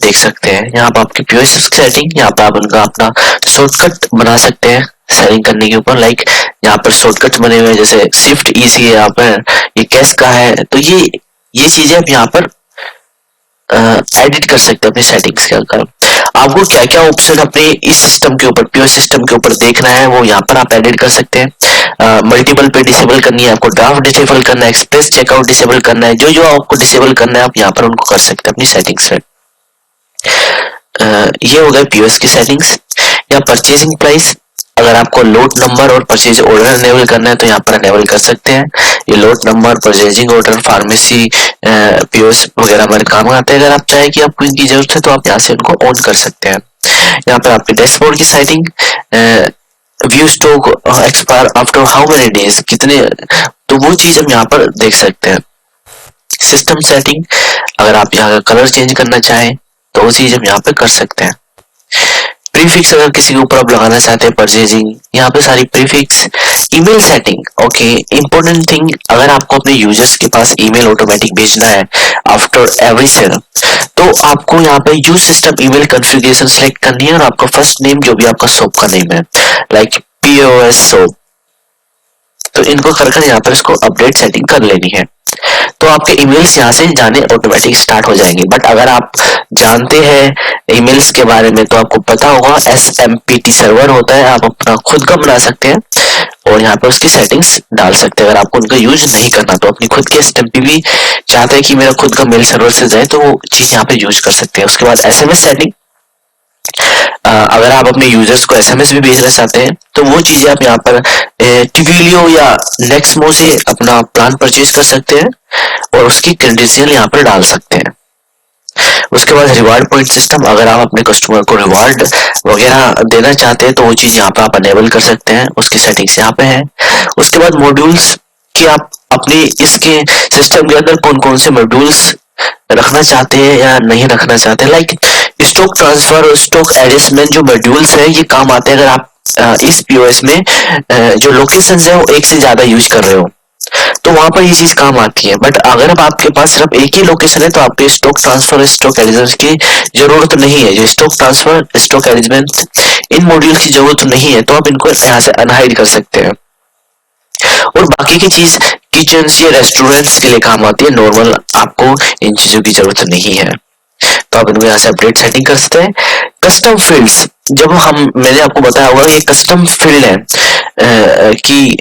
देख सकते हैं। यहाँ पर आपकी पीओएस सेटिंग, यहाँ पर आप उनका अपना शॉर्टकट बना सकते हैं सेटिंग करने के ऊपर। लाइक यहाँ पर शॉर्टकट बने हुए हैं, जैसे शिफ्ट ईसी है, यहाँ पर ये कैश का है, तो ये चीजें आप यहाँ पर एडिट कर सकते हैं अपने सेटिंग्स के अंदर। आपको क्या क्या ऑप्शन अपने इस सिस्टम के ऊपर, पीओएस सिस्टम के ऊपर देखना है, वो यहाँ पर आप एडिट कर सकते हैं। मल्टीपल पे डिसेबल करनी है आपको, ड्राफ्ट डिसेबल करना है, एक्सप्रेस चेकआउट डिसेबल करना है, जो जो आपको डिसेबल करना है आप यहाँ पर उनको कर सकते हैं अपनी सेटिंग्स में। ये हो गए पीओएस की सेटिंग्स। या परचेजिंग प्राइस, अगर आपको लोट नंबर और परचेज ऑर्डर अनेबल करना है तो यहाँ पर अनेबल कर सकते हैं। ये lot number, purchasing order, pharmacy, POS वगैरह हमारे काम आते हैं। अगर आप चाहें कि आपको इनकी जरूरत है तो आप यहाँ से उनको ऑन कर सकते हैं। यहाँ पर आपके डैशबोर्ड की setting, view stock expire after how many days, कितने, तो वो चीज हम यहाँ पर देख सकते हैं। सिस्टम सेटिंग, अगर आप यहाँ का कलर चेंज करना चाहें तो वो चीज हम यहाँ पे कर सकते हैं। प्रीफिक्स अगर किसी के ऊपर आप लगाना चाहते हैं, परचेजिंग, यहाँ पे सारी prefix. Email setting, okay, important thing, अगर आपको अपने यूजर्स के पास ईमेल ऑटोमेटिक भेजना है आफ्टर एवरी सेल, तो आपको यहाँ पे use system email configuration select करनी है और आपका फर्स्ट नेम जो भी आपका शॉप का नेम है, लाइक POS शॉप, तो इनको कर यहाँ पर इसको अपडेट सेटिंग कर लेनी है। तो आपके ईमेल्स यहाँ से जाने ऑटोमेटिक स्टार्ट हो जाएंगे। बट अगर आप जानते हैं ईमेल्स के बारे में तो आपको पता होगा SMPT सर्वर होता है, आप अपना खुद का बना सकते हैं और यहाँ पे उसकी सेटिंग्स डाल सकते हैं। अगर आपको उनका यूज नहीं करना तो अपनी खुद के SMPT भी चाहते हैं कि मेरा खुद का मेल सर्वर से जाए तो वो चीज यहाँ पे यूज कर सकते हैं। उसके बाद SMS सेटिंग, अगर आप अपने यूजर्स को SMS भी भेजना चाहते हैं तो वो चीजें आप यहाँ पर Twilio या Nexmo से अपना प्लान परचेज कर सकते हैं और उसकी क्रेडेंशियल यहाँ पर डाल सकते हैं। उसके बाद रिवार्ड पॉइंट सिस्टम, अगर आप अपने कस्टमर को रिवार्ड वगैरह देना चाहते हैं तो वो चीज यहाँ पर आप अनेबल कर सकते हैं, उसकी सेटिंग्स यहाँ पे है। उसके बाद मॉड्यूल्स कि आप अपने इसके सिस्टम के अंदर कौन कौन से मॉड्यूल्स रखना चाहते हैं या नहीं रखना चाहते हैं, लाइक स्टॉक ट्रांसफर और स्टॉक एडजस्टमेंट जो मॉड्यूल्स है ये काम आते हैं अगर आप इस POS में जो लोकेशन है वो एक से ज्यादा यूज कर रहे हो तो वहां पर ये चीज काम आती है। बट अगर अब आपके पास सिर्फ एक ही लोकेशन है तो आपके स्टॉक ट्रांसफर स्टॉक एडजस्टमेंट की जरूरत नहीं है। जो stock transfer stock adjustment in module की जरूरत नहीं है तो आप इनको यहाँ से अनहाइड कर सकते हैं। और बाकी की चीज किचन या रेस्टोरेंट्स के लिए काम आती है, नॉर्मल आपको इन चीजों की जरूरत नहीं है तो आप इनको यहाँ से अपडेट सेटिंग कर सकते हैं। कस्टम फील्ड्स, जब मैंने आपको बताया होगा कि कस्टम फील्ड है कि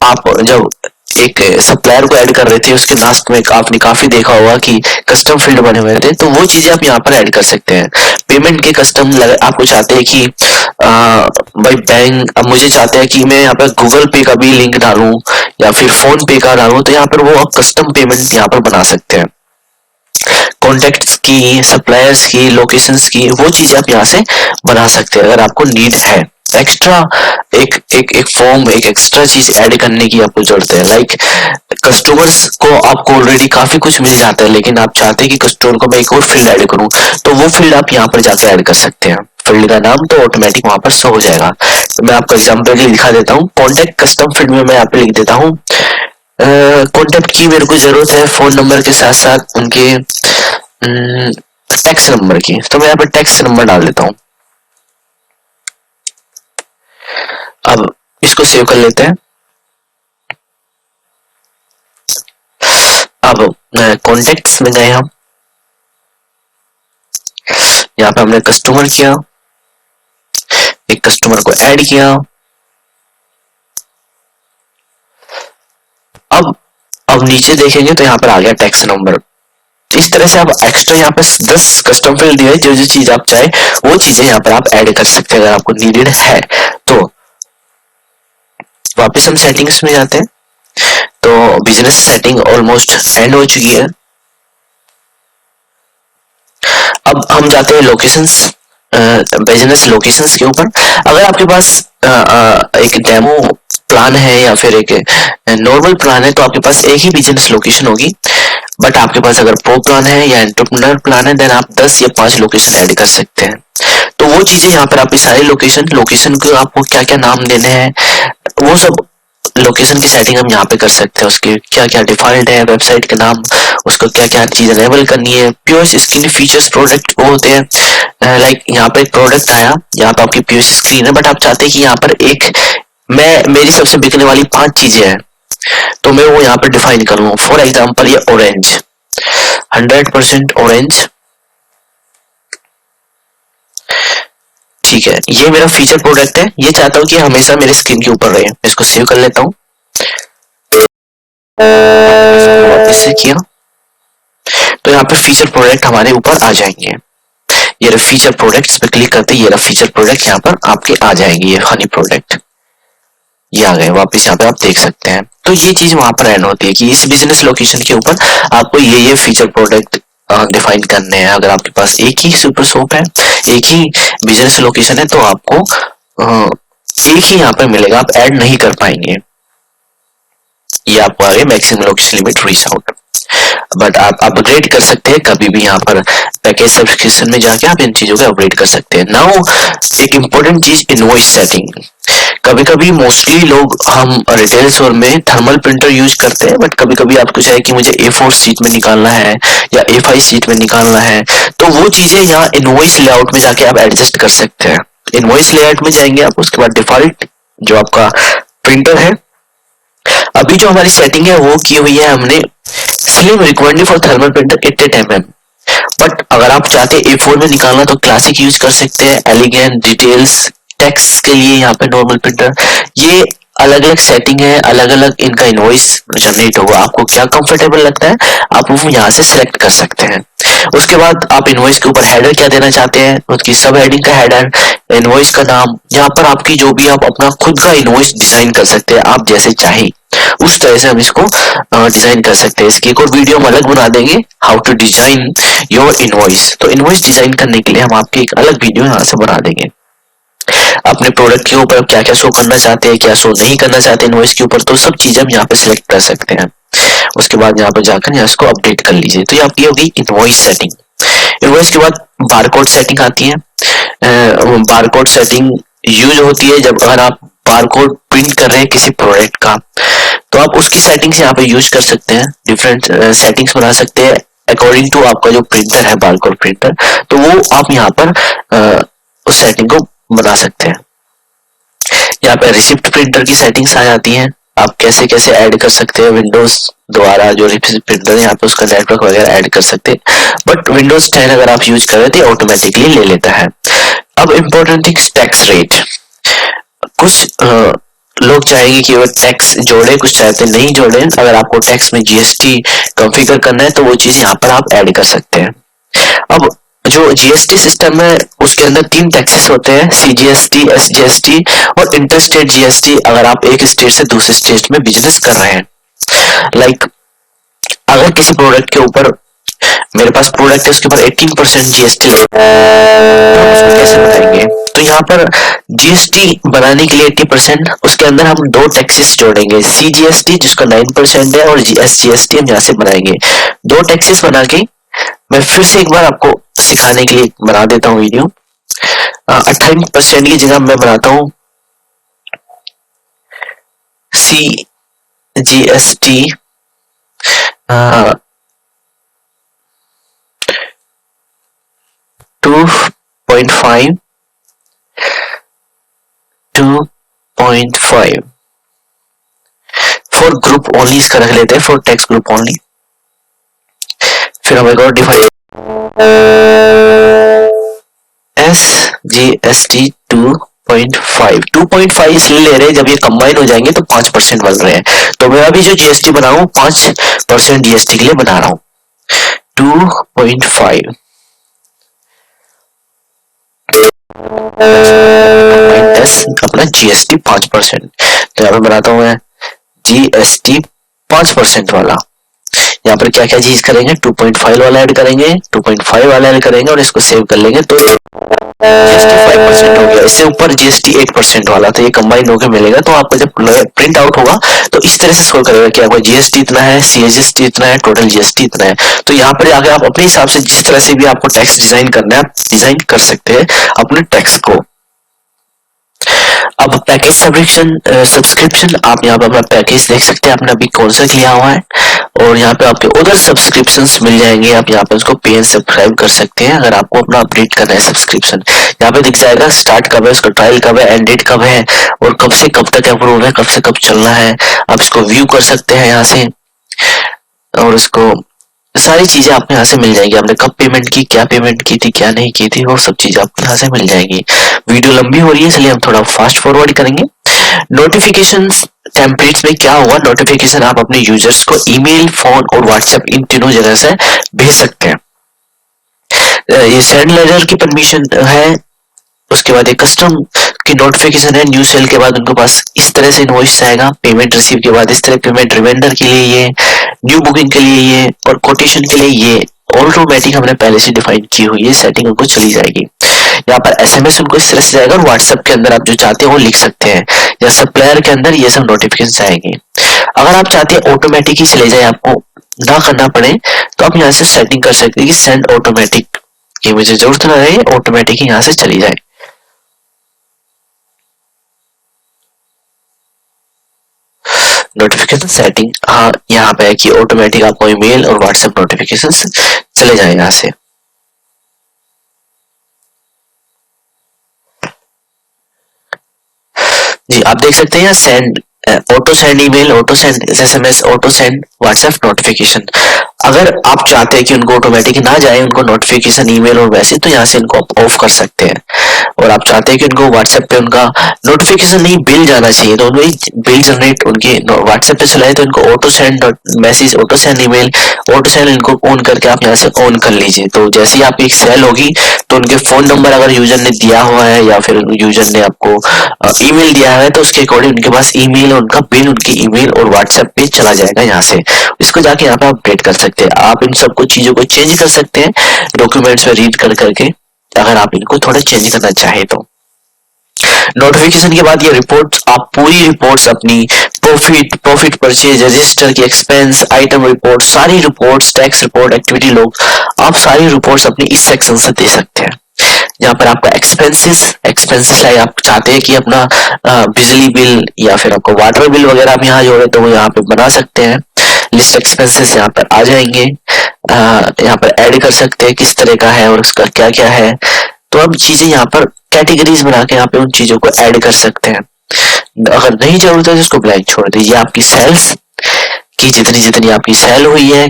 आप जब एक सप्लायर को ऐड कर रहे थे उसके लास्ट में आपने काफी देखा होगा कि कस्टम फील्ड बने हुए थे, तो वो चीजें आप यहाँ पर ऐड कर सकते हैं। पेमेंट के कस्टम आपको चाहते हैं कि भाई बैंक, अब मुझे चाहते हैं कि मैं यहाँ पर गूगल पे का भी लिंक डालूं या फिर फोन पे का डालूं तो यहाँ पर वो आप कस्टम पेमेंट यहाँ पर बना सकते हैं। कॉन्टेक्ट्स की, सप्लायर्स की, लोकेशंस की, वो चीजें आप यहाँ से बना सकते हैं अगर आपको नीड है। एक्स्ट्रा एक फॉर्म, एक एक्स्ट्रा चीज ऐड करने की आपको जरूरत है, लाइक कस्टमर्स को आपको ऑलरेडी काफी कुछ मिल जाता है लेकिन आप चाहते हैं कि कस्टमर को मैं एक और फील्ड ऐड करूं तो वो फील्ड आप यहाँ पर जाकर ऐड कर सकते हैं। फील्ड का नाम तो ऑटोमेटिक वहां पर शो हो जाएगा। तो मैं आपको एग्जाम्पल दिखा देता हूँ। कॉन्टेक्ट कस्टम फील्ड में मैं यहाँ पे लिख देता हूँ कॉन्टेक्ट की मेरे को जरूरत है फोन नंबर के साथ साथ उनके टैक्स नंबर की, तो मैं यहाँ पर टैक्स नंबर डाल देता हूँ। अब इसको सेव कर लेते हैं। अब कॉन्टेक्ट्स में गए हम, यहाँ पे हमने कस्टमर किया, एक कस्टमर को ऐड किया। अब नीचे देखेंगे तो यहाँ पर आ गया टैक्स नंबर। इस तरह से आप एक्स्ट्रा यहाँ पे 10 कस्टम फील्ड दिए, जो जो चीज आप चाहे वो चीजें यहाँ पर आप ऐड कर सकते हैं अगर आपको नीडेड है तो। वापस हम सेटिंग्स में जाते हैं तो बिजनेस सेटिंग ऑलमोस्ट एंड हो चुकी है। अब हम जाते हैं लोकेशंस, बिजनेस लोकेशंस के ऊपर। अगर आपके पास एक डेमो प्लान है या फिर एक नॉर्मल प्लान है तो आपके पास एक ही बिजनेस लोकेशन होगी। बट आपके पास अगर प्रो प्लान है या एंटरप्रेन्योर प्लान है देन आप 10 या 5 लोकेशन ऐड कर सकते हैं। तो वो चीजें यहाँ पर आपकी सारी लोकेशन को आपको क्या क्या नाम देने हैं वो सब लोकेशन की सेटिंग हम यहाँ पे कर सकते हैं। उसके क्या क्या डिफॉल्ट है, वेबसाइट के नाम, उसको क्या क्या चीज अनेबल करनी है। POS स्क्रीन फीचर्स प्रोडक्ट वो होते हैं, लाइक यहाँ पे एक प्रोडक्ट आया, यहाँ पे आपकी POS स्क्रीन है बट आप चाहते हैं कि यहाँ पर मेरी सबसे बिकने वाली 5 चीजें हैं तो मैं वो यहाँ पर डिफाइन करूँ। फॉर एग्जाम्पल ये ऑरेंज, 100% ऑरेंज, ठीक है, ये मेरा फीचर प्रोडक्ट है, ये चाहता हूँ कि हमेशा मेरे स्क्रीन के ऊपर रहे। इसको सेव कर लेता हूँ, वापस से किया तो यहाँ पे फीचर प्रोडक्ट हमारे ऊपर आ जाएंगे। ये रहा फीचर प्रोडक्ट्स पे क्लिक करते ये रहा फीचर प्रोडक्ट यहाँ पर आपके आ जाएंगे। ये हनी प्रोडक्ट ये आ गए, वापस यहाँ पे आप देख सकते हैं। तो ये चीज वहां पर एंड होती है कि इस बिजनेस लोकेशन के ऊपर आपको ये फीचर प्रोडक्ट डिफाइन करने हैं। अगर आपके पास एक ही सुपर शॉप है, एक ही बिजनेस लोकेशन है तो आपको एक ही यहाँ पे मिलेगा, आप ऐड नहीं कर पाएंगे। ये आपको आगे maximum location limit reach out. But आप अपग्रेड कर सकते हैं कभी भी। यहाँ पर पैकेज सब्सक्रिप्शन में जाके आप इन चीजों को अपग्रेड कर सकते हैं। नाउ एक इम्पोर्टेंट चीज, इनवॉइस सेटिंग। कभी कभी मोस्टली लोग हम रिटेल स्टोर में थर्मल प्रिंटर यूज करते हैं, बट कभी कभी आपको चाहे कि मुझे A4 शीट में निकालना है या A5 शीट में निकालना है, तो वो चीजें यहाँ इनवॉइस लेआउट में जाके आप एडजस्ट कर सकते हैं। इनवॉइस लेआउट में जाएंगे आप, उसके बाद डिफॉल्ट जो आपका प्रिंटर है, अभी जो हमारी सेटिंग है वो की हुई है हमने slim recommended for thermal printer 88 mm। But अगर आप चाहते हैं A4 में निकालना तो क्लासिक यूज कर सकते हैं, एलिगेंट, डिटेल्स, टेक्स्ट के लिए यहाँ पे नॉर्मल प्रिंटर। ये अलग अलग सेटिंग है, अलग अलग इनका इनवॉइस जनरेट होगा। आपको क्या कंफर्टेबल लगता है आप वो यहाँ से सिलेक्ट कर सकते हैं। उसके बाद आप इनवॉइस के ऊपर हेडर क्या देना चाहते हैं, उसकी सब हेडिंग का हेडर, इनवॉइस का नाम, यहाँ पर आपकी जो भी आप अपना खुद का इनवॉइस डिजाइन कर सकते हैं, आप जैसे चाहे उस तरह से हम इसको डिजाइन कर सकते हैं। इसकी एक और वीडियो हम अलग बना देंगे, how to design your invoice. तो इनवॉइस डिजाइन करने के लिए हम आपकी एक अलग वीडियो यहाँ से बना देंगे। अपने प्रोडक्ट के ऊपर क्या क्या शो करना चाहते हैं, क्या शो नहीं करना चाहते इनवॉइस के ऊपर, तो सब चीजें हम यहाँ पे सिलेक्ट कर सकते हैं। उसके बाद यहाँ पर जाकर यहाँ इसको अपडेट कर लीजिए। तो ये आपकी होगी इनवॉइस सेटिंग। इनवॉइस के बाद बारकोड सेटिंग आती है। बारकोड सेटिंग यूज होती है जब अगर आप बारकोड प्रिंट कर रहे हैं किसी प्रोडक्ट का, तो आप उसकी सेटिंग्स यहाँ पे यूज कर सकते हैं। डिफरेंट सेटिंग्स बना सकते हैं अकॉर्डिंग टू आपका जो प्रिंटर है, बारकोड प्रिंटर, तो वो आप यहाँ पर उस सेटिंग को बना सकते हैं। यहाँ पे रिसिप्ट प्रिंटर की सेटिंग्स आ जाती हैं, आप कैसे कैसे ऐड कर सकते हैं विंडोज द्वारा जो रिसिप्ट प्रिंटर है, यहाँ पे उसका नेटवर्क वगैरह ऐड कर सकते हैं। बट विंडोज 10 अगर आप यूज कर रहे थे ऑटोमेटिकली ले लेता है। अब इम्पोर्टेंट थिंग्स, टैक्स रेट। कुछ लोग चाहेंगे कि वो टैक्स जोड़े, कुछ चाहते नहीं जोड़े। अगर आपको टैक्स में GST कॉन्फ़िगर करना है तो वो चीज यहाँ पर आप ऐड कर सकते हैं। अब जो GST सिस्टम है उसके अंदर 3 टैक्सेस होते हैं, CGST, SGST और इंटरस्टेट GST। अगर आप एक स्टेट से दूसरे स्टेट में बिजनेस कर रहे हैं, लाइक अगर किसी प्रोडक्ट के ऊपर, मेरे पास प्रोडक्ट है उसके ऊपर 18% GST लगता है, तो हम उसको कैसे बनाएंगे? तो यहाँ पर GST बनाने के लिए 80%, उसके अंदर हम 2 टैक्सेस जोड़ेंगे, CGST जिसका 9% है और SGST हम यहाँ से बनाएंगे। 2 टैक्सेस बना के मैं फिर से एक बार आपको सिखाने के लिए बना देता हूँ वीडियो। 28% की जगह मैं बनाता हूँ CGST 2.5 फॉर ग्रुप ओनली, इसका रख लेते हैं फॉर टैक्स ग्रुप ओनली। फिर हम एक और डिफाइन SGST 2.5 इसलिए ले रहे हैं जब ये कंबाइन हो जाएंगे तो 5% बन रहे हैं। तो मैं अभी जो GST बना रहा हूँ 5% GST के लिए बना रहा हूँ। 2.5 अपना GST 5%। तो यहाँ पे बनाता हूँ मैं GST 5% वाला। यहाँ पर क्या क्या चीज करेंगे, 2.5 वाला ऐड करेंगे, 2.5 वाला ऐड करेंगे और इसको सेव कर लेंगे। तो GST 5% हो गया, इससे ऊपर GST 8% वाला, तो ये कंबाइन होकर मिलेगा। तो आपका जब प्रिंट आउट होगा तो इस तरह से शो करेगा कि आपका GST इतना है, CGST इतना है, टोटल GST इतना है। तो यहाँ पर आगे आप अपने हिसाब से जिस तरह से भी आपको टैक्स डिजाइन करना है आप डिजाइन कर सकते हैं अपने टैक्स को। अब पैकेज सब्सक्रिप्शन, आप यहाँ पे अपना पैकेज देख सकते हैं आपने अभी कौन सा लिया हुआ है, और यहाँ पे आपके उधर सब्सक्रिप्शंस मिल जाएंगे। आप यहाँ पे उसको पे एंड सब्सक्राइब कर सकते हैं अगर आपको अपना अपडेट करना है सब्सक्रिप्शन। यहाँ पे दिख जाएगा स्टार्ट कब है, उसका ट्रायल कब है, एंड डेट कब है, और कब से कब तक अप्रूव है, कब से कब चलना है। आप इसको व्यू कर सकते हैं यहाँ से, और इसको सारी चीजें आपको यहाँ से मिल जाएंगी। आपने कब पेमेंट की, क्या पेमेंट की थी, क्या नहीं की थी, वो सब चीजें आपको यहाँ से मिल जाएंगी। वीडियो लंबी हो रही है इसलिए हम थोड़ा फास्ट फॉरवर्ड करेंगे। नोटिफिकेशंस टेम्पलेट्स में क्या होगा, नोटिफिकेशन आप अपने यूजर्स को ईमेल, फोन और व्हाट्सएप इन तीनों जगह से भेज सकते हैं। ये सेंड लेटर की परमिशन है। उसके बाद एक कस्टम की नोटिफिकेशन है, न्यू सेल के बाद उनके पास इस तरह से इनवॉइस आएगा, पेमेंट रिसीव के बाद इस तरह, पेमेंट रिमाइंडर के लिए ये, न्यू बुकिंग के लिए ये, और कोटेशन के लिए ये। ऑटोमेटिक हमने पहले से डिफाइन की हुई है, सेटिंग उनको चली जाएगी। यहाँ पर SMS उनको इस तरह से जाएगा, और व्हाट्सएप के अंदर आप जो चाहते हैं वो लिख सकते हैं, या सप्लायर के अंदर ये सब नोटिफिकेशन आएंगे। अगर आप चाहते हैं ऑटोमेटिक ही चले जाए आपको ना करना पड़े तो आप यहाँ से सेटिंग कर सकते हैं कि सेंड ऑटोमेटिक, कि मुझे जरूरत ना रहे, ऑटोमेटिक ही यहाँ से चली जाए। नोटिफिकेशन सेटिंग, हाँ यहाँ पे है कि ऑटोमेटिक आपको ईमेल और व्हाट्सएप नोटिफिकेशन चले जाए यहाँ से। जी आप देख सकते हैं यहाँ send, auto send email, auto send SMS, auto send WhatsApp notification. अगर आप चाहते हैं कि उनको ऑटोमेटिक ना जाए, उनको नोटिफिकेशन ईमेल और मैसेज, तो यहाँ से इनको आप ऑफ कर सकते हैं। और आप चाहते हैं कि उनको व्हाट्सएप पे उनका नोटिफिकेशन नहीं, बिल जाना चाहिए, तो उनको बिल जनरेट उनके व्हाट्सएप पे चलाए, तो इनको auto send message, auto send email, auto send इनको ऑन करके आप यहाँ से ऑन कर लीजिए। तो जैसे ही आपकी एक सेल होगी तो उनके फोन नंबर अगर यूजर ने दिया हुआ है या फिर यूजर ने आपको ईमेल दिया है, तो उसके अकॉर्डिंग उनके पास ईमेल और उनका बिल उनकी ईमेल और व्हाट्सएप पे चला जाएगा यहाँ से। इसको जाके यहाँ पे अपडेट कर सकते हैं। आप इन सब कुछ चीजों को चेंज कर सकते हैं डॉक्यूमेंट्स में रीड कर करके, अगर आप इनको थोड़ा चेंज करना चाहे तो। नोटिफिकेशन के बाद ये रिपोर्ट्स, आप पूरी रिपोर्ट्स अपनी प्रॉफिट परचेज, रजिस्टर की एक्सपेंस, आइटम रिपोर्ट, सारी reports, tax report, activity log, आप सारी रिपोर्ट्स अपनी इस सेक्शन से दे सकते हैं। यहाँ पर आपका एक्सपेंसेस लाइक आप चाहते हैं कि अपना बिजली बिल या फिर आपको वाटर बिल वगैरह आप यहाँ जोड़े, तो वो यहाँ पे बना सकते हैं। लिस्ट एक्सपेंसेस यहाँ पर आ जाएंगे, यहाँ पर ऐड कर सकते हैं किस तरह का है और उसका क्या क्या है। तो अब चीजें यहाँ पर कैटेगरीज बना के यहाँ पे उन चीजों को ऐड कर सकते हैं। अगर नहीं जरूरत है तो इसको ब्लैंक छोड़ दीजिए। आपकी सेल्स की जितनी जितनी आपकी सेल हुई है,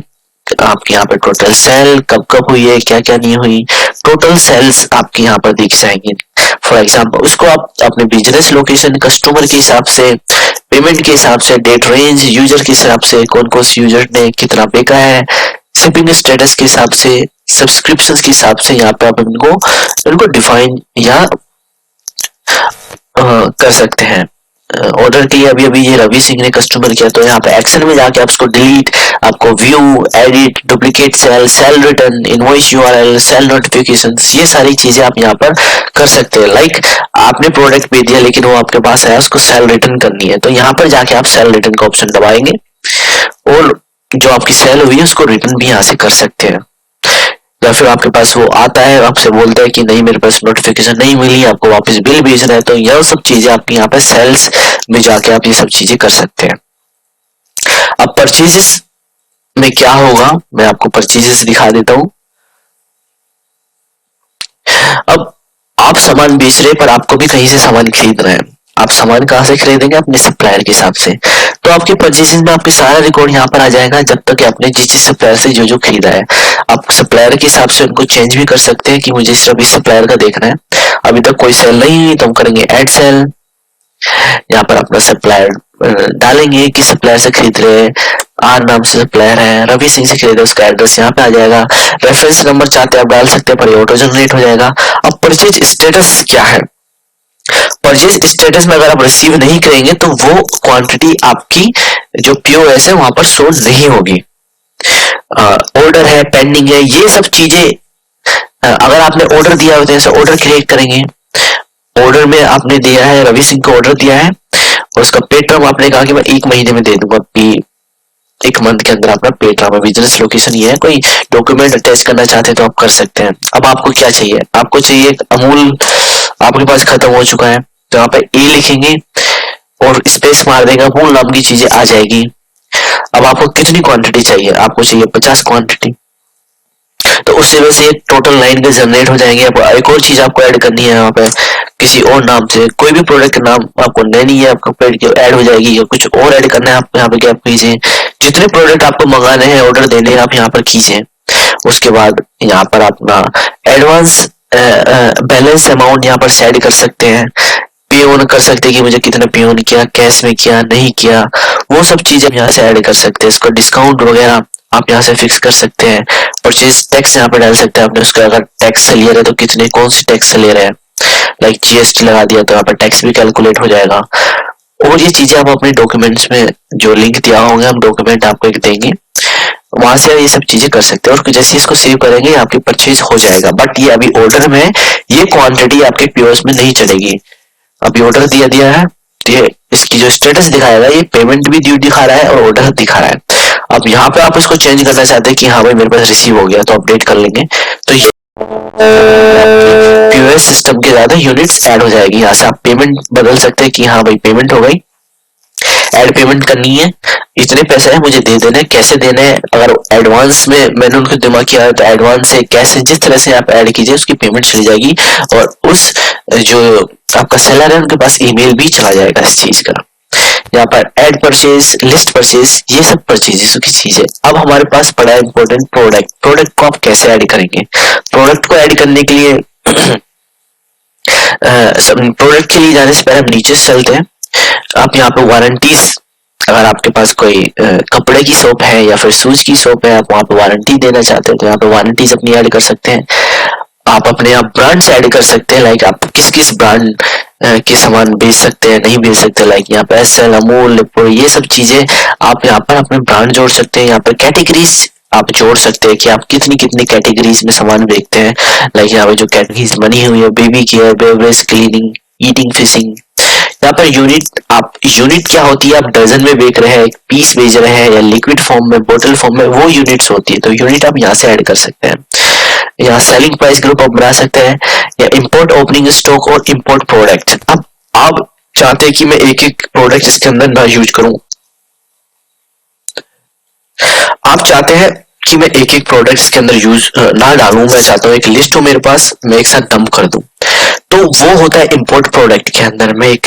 आपके यहाँ पे टोटल सेल कब कब हुई है, क्या क्या नहीं हुई, टोटल सेल्स आपके यहाँ पर दिख जाएंगे। फॉर एग्जाम्पल उसको आप अपने बिजनेस लोकेशन, कस्टमर के हिसाब से, पेमेंट के हिसाब से, डेट रेंज, यूजर के हिसाब से, कौन कौन सी यूजर ने कितना पे का है, शिपिंग स्टेटस के हिसाब से, सब्सक्रिप्शन के हिसाब से यहाँ पे आप इनको डिफाइन या कर सकते हैं। ऑर्डर किया अभी अभी ये रवि सिंह ने कस्टमर किया, तो यहाँ पे एक्सेल में जाके आप उसको डिलीट, आपको view, edit, duplicate sale, sale return, invoice URL, sale notifications, ये सारी चीजें आप यहाँ पर कर सकते हैं। लाइक आपने प्रोडक्ट भेज दिया लेकिन वो आपके पास आया, उसको सेल रिटर्न करनी है, तो यहाँ पर जाके आप सेल रिटर्न का ऑप्शन दबाएंगे और जो आपकी सेल हुई है उसको रिटर्न भी यहाँ से कर सकते हैं। या फिर आपके पास वो आता है, आपसे बोलता है कि नहीं मेरे पास नोटिफिकेशन नहीं मिली, आपको वापस बिल भेजना है, तो यह सब चीजें आपकी यहाँ पे सेल्स में जाके आप ये सब चीजें कर सकते हैं। अब परचेजेस में क्या होगा, मैं आपको परचेजेस दिखा देता हूं। अब आप सामान बेच रहे पर आपको भी कहीं से सामान खरीदना है, आप सामान कहाँ से खरीदेंगे, अपने सप्लायर के हिसाब से। तो आपके परचेजिंग में आपके सारा रिकॉर्ड यहाँ पर आ जाएगा, जब तक आपने जिस जिस सप्लायर से जो जो खरीदा है। आप सप्लायर के हिसाब से उनको चेंज भी कर सकते हैं कि मुझे सिर्फ इस सप्लायर का देखना है, अभी तक कोई सेल नहीं हुई तो हम करेंगे ऐड सेल। यहाँ पर अपना सप्लायर डालेंगे, किस सप्लायर से खरीद रहे हैं, आर नाम से सप्लायर है, रवि सिंह से खरीदे, उसका एड्रेस यहाँ पे आ जाएगा। रेफरेंस नंबर चाहते हैं आप डाल सकते हैं, पर ये ऑटो जनरेट हो जाएगा। अब परचेज स्टेटस क्या है, परचेज स्टेटस में अगर आप रिसीव नहीं करेंगे तो वो क्वांटिटी आपकी जो पीओएस है वहां पर शो नहीं होगी। ऑर्डर है, पेंडिंग है, ये सब चीजें अगर आपने ऑर्डर दिया हो तो ऐसे ऑर्डर क्रिएट करेंगे। ऑर्डर में आपने दिया है, रवि सिंह को ऑर्डर दिया है और उसका पे टर्म आपने कहा कि मैं 1 महीने में दे दूंगा, 1 मंथ के अंदर अपना पे टर्म। बिजनेस लोकेशन ये है, कोई डॉक्यूमेंट अटैच करना चाहते हैं तो आप कर सकते हैं। अब आपको क्या चाहिए, आपको चाहिए अमूल, आपके पास खत्म हो चुका है, तो यहाँ पे ए लिखेंगे और स्पेस मार देगा, अमूल नाम की चीजें आ जाएगी। अब आपको कितनी क्वांटिटी चाहिए, आपको चाहिए 50 क्वांटिटी, तो उससे वैसे ये टोटल लाइन के जनरेट हो जाएंगे। अब एक और चीज आपको ऐड करनी है, यहाँ पे किसी और नाम से कोई भी प्रोडक्ट का नाम आपको नहीं है, आपका प्रोडक्ट ऐड हो जाएगी, या कुछ और ऐड करना है आप यहाँ पे क्या कीजिए, जितने प्रोडक्ट आपको मंगाने हैं, ऑर्डर देने हैं, आप यहाँ पर कीजिए। उसके बाद यहाँ पर अपना एडवांस बैलेंस अमाउंट यहाँ पर सेट कर सकते हैं, पे ऑन कर सकते हैं कि मुझे कितना पे ऑन किया, कैश में किया, नहीं किया, वो सब चीजें यहाँ से ऐड कर सकते हैं। इसको डिस्काउंट वगैरह आप यहाँ से फिक्स कर सकते हैं। परचेज टैक्स यहाँ पे डाल सकते हैं, आपने उसका अगर टैक्स से ले रहे तो कितने कौन से टैक्स से ले रहे हैं, लाइक जीएसटी लगा दिया तो यहाँ पर टैक्स भी कैलकुलेट हो जाएगा। और ये चीजें आप अपने डॉक्यूमेंट्स में जो लिंक दिया होगा, हम डॉक्यूमेंट आपको एक देंगे, वहां से ये सब चीजें कर सकते हैं। और जैसे इसको सेव करेंगे आपकी परचेज हो जाएगा। बट ये अभी ऑर्डर में ये क्वांटिटी आपके पीओएस में नहीं चढ़ेगी। अभी ऑर्डर दिया है, ये इसकी जो स्टेटस दिखाएगा, ये पेमेंट भी ड्यू दिखा रहा है और ऑर्डर दिखा रहा है। अब यहाँ पे आप इसको चेंज करना चाहते हैं कि हाँ भाई मेरे पास रिसीव हो गया, तो अपडेट कर लेंगे। तो ये पीओएस सिस्टम के ज्यादा यूनिट्स ऐड हो जाएगी। यहाँ से आप पेमेंट बदल सकते हैं कि हाँ भाई पेमेंट हो गई, ऐड पेमेंट करनी है, इतने पैसे है मुझे दे देने, कैसे देने हैं, अगर एडवांस में मैंने उनको दिमाग किया है तो एडवांस से कैसे, जिस तरह से आप ऐड कीजिए उसकी पेमेंट चली जाएगी, और उस जो आपका सेलर है उनके पास ईमेल भी चला जाएगा इस चीज का। यहाँ पर एड परचेज, लिस्ट परचेज, ये सब परचेजेस की चीज है। अब हमारे पास पड़ा है इंपॉर्टेंट प्रोडक्ट। प्रोडक्ट को आप कैसे ऐड करेंगे? प्रोडक्ट को ऐड करने के लिए प्रोडक्ट के लिए जाने से पहले हम नीचे से चलते हैं। आप यहाँ पे वारंटीज, अगर आपके पास कोई कपड़े की शॉप है या फिर शूज की शॉप है, आप वहाँ पे वारंटी देना चाहते हैं तो यहाँ पे वारंटीज अपनी ऐड कर सकते हैं। आप अपने आप ब्रांड्स ऐड कर सकते हैं, लाइक आप किस किस ब्रांड के सामान बेच सकते हैं, नहीं बेच सकते, लाइक यहाँ पे एसएल, अमूल, लिप्टो, ये सब चीजें आप यहाँ पर अपने ब्रांड जोड़ सकते हैं। यहाँ पर कैटेगरीज आप जोड़ सकते हैं कि आप कितनी कितनी कैटेगरीज में सामान बेचते हैं, लाइक यहाँ पे जो कैटेगरीज बनी हुई है, baby care, beverage, cleaning, eating, fishing. यहाँ पर यूनिट, आप यूनिट क्या होती है, आप डजन में बेच रहे हैं, पीस बेच रहे हैं, या लिक्विड फॉर्म में, बोतल फॉर्म में, वो यूनिट्स होती है। तो यूनिट आप यहाँ से ऐड कर सकते हैं। यहाँ सेलिंग प्राइस ग्रुप आप बना सकते हैं, या इंपोर्ट ओपनिंग स्टॉक और इंपोर्ट प्रोडक्ट। अब आप चाहते हैं कि मैं एक एक प्रोडक्ट इसके अंदर ना यूज करूं, आप चाहते हैं कि मैं एक एक प्रोडक्ट इसके अंदर यूज ना डालूं, मैं चाहता हूँ एक लिस्ट हो मेरे पास, मैं एक साथ डंप कर दूं। तो वो होता है इंपोर्ट प्रोडक्ट के अंदर। मैं एक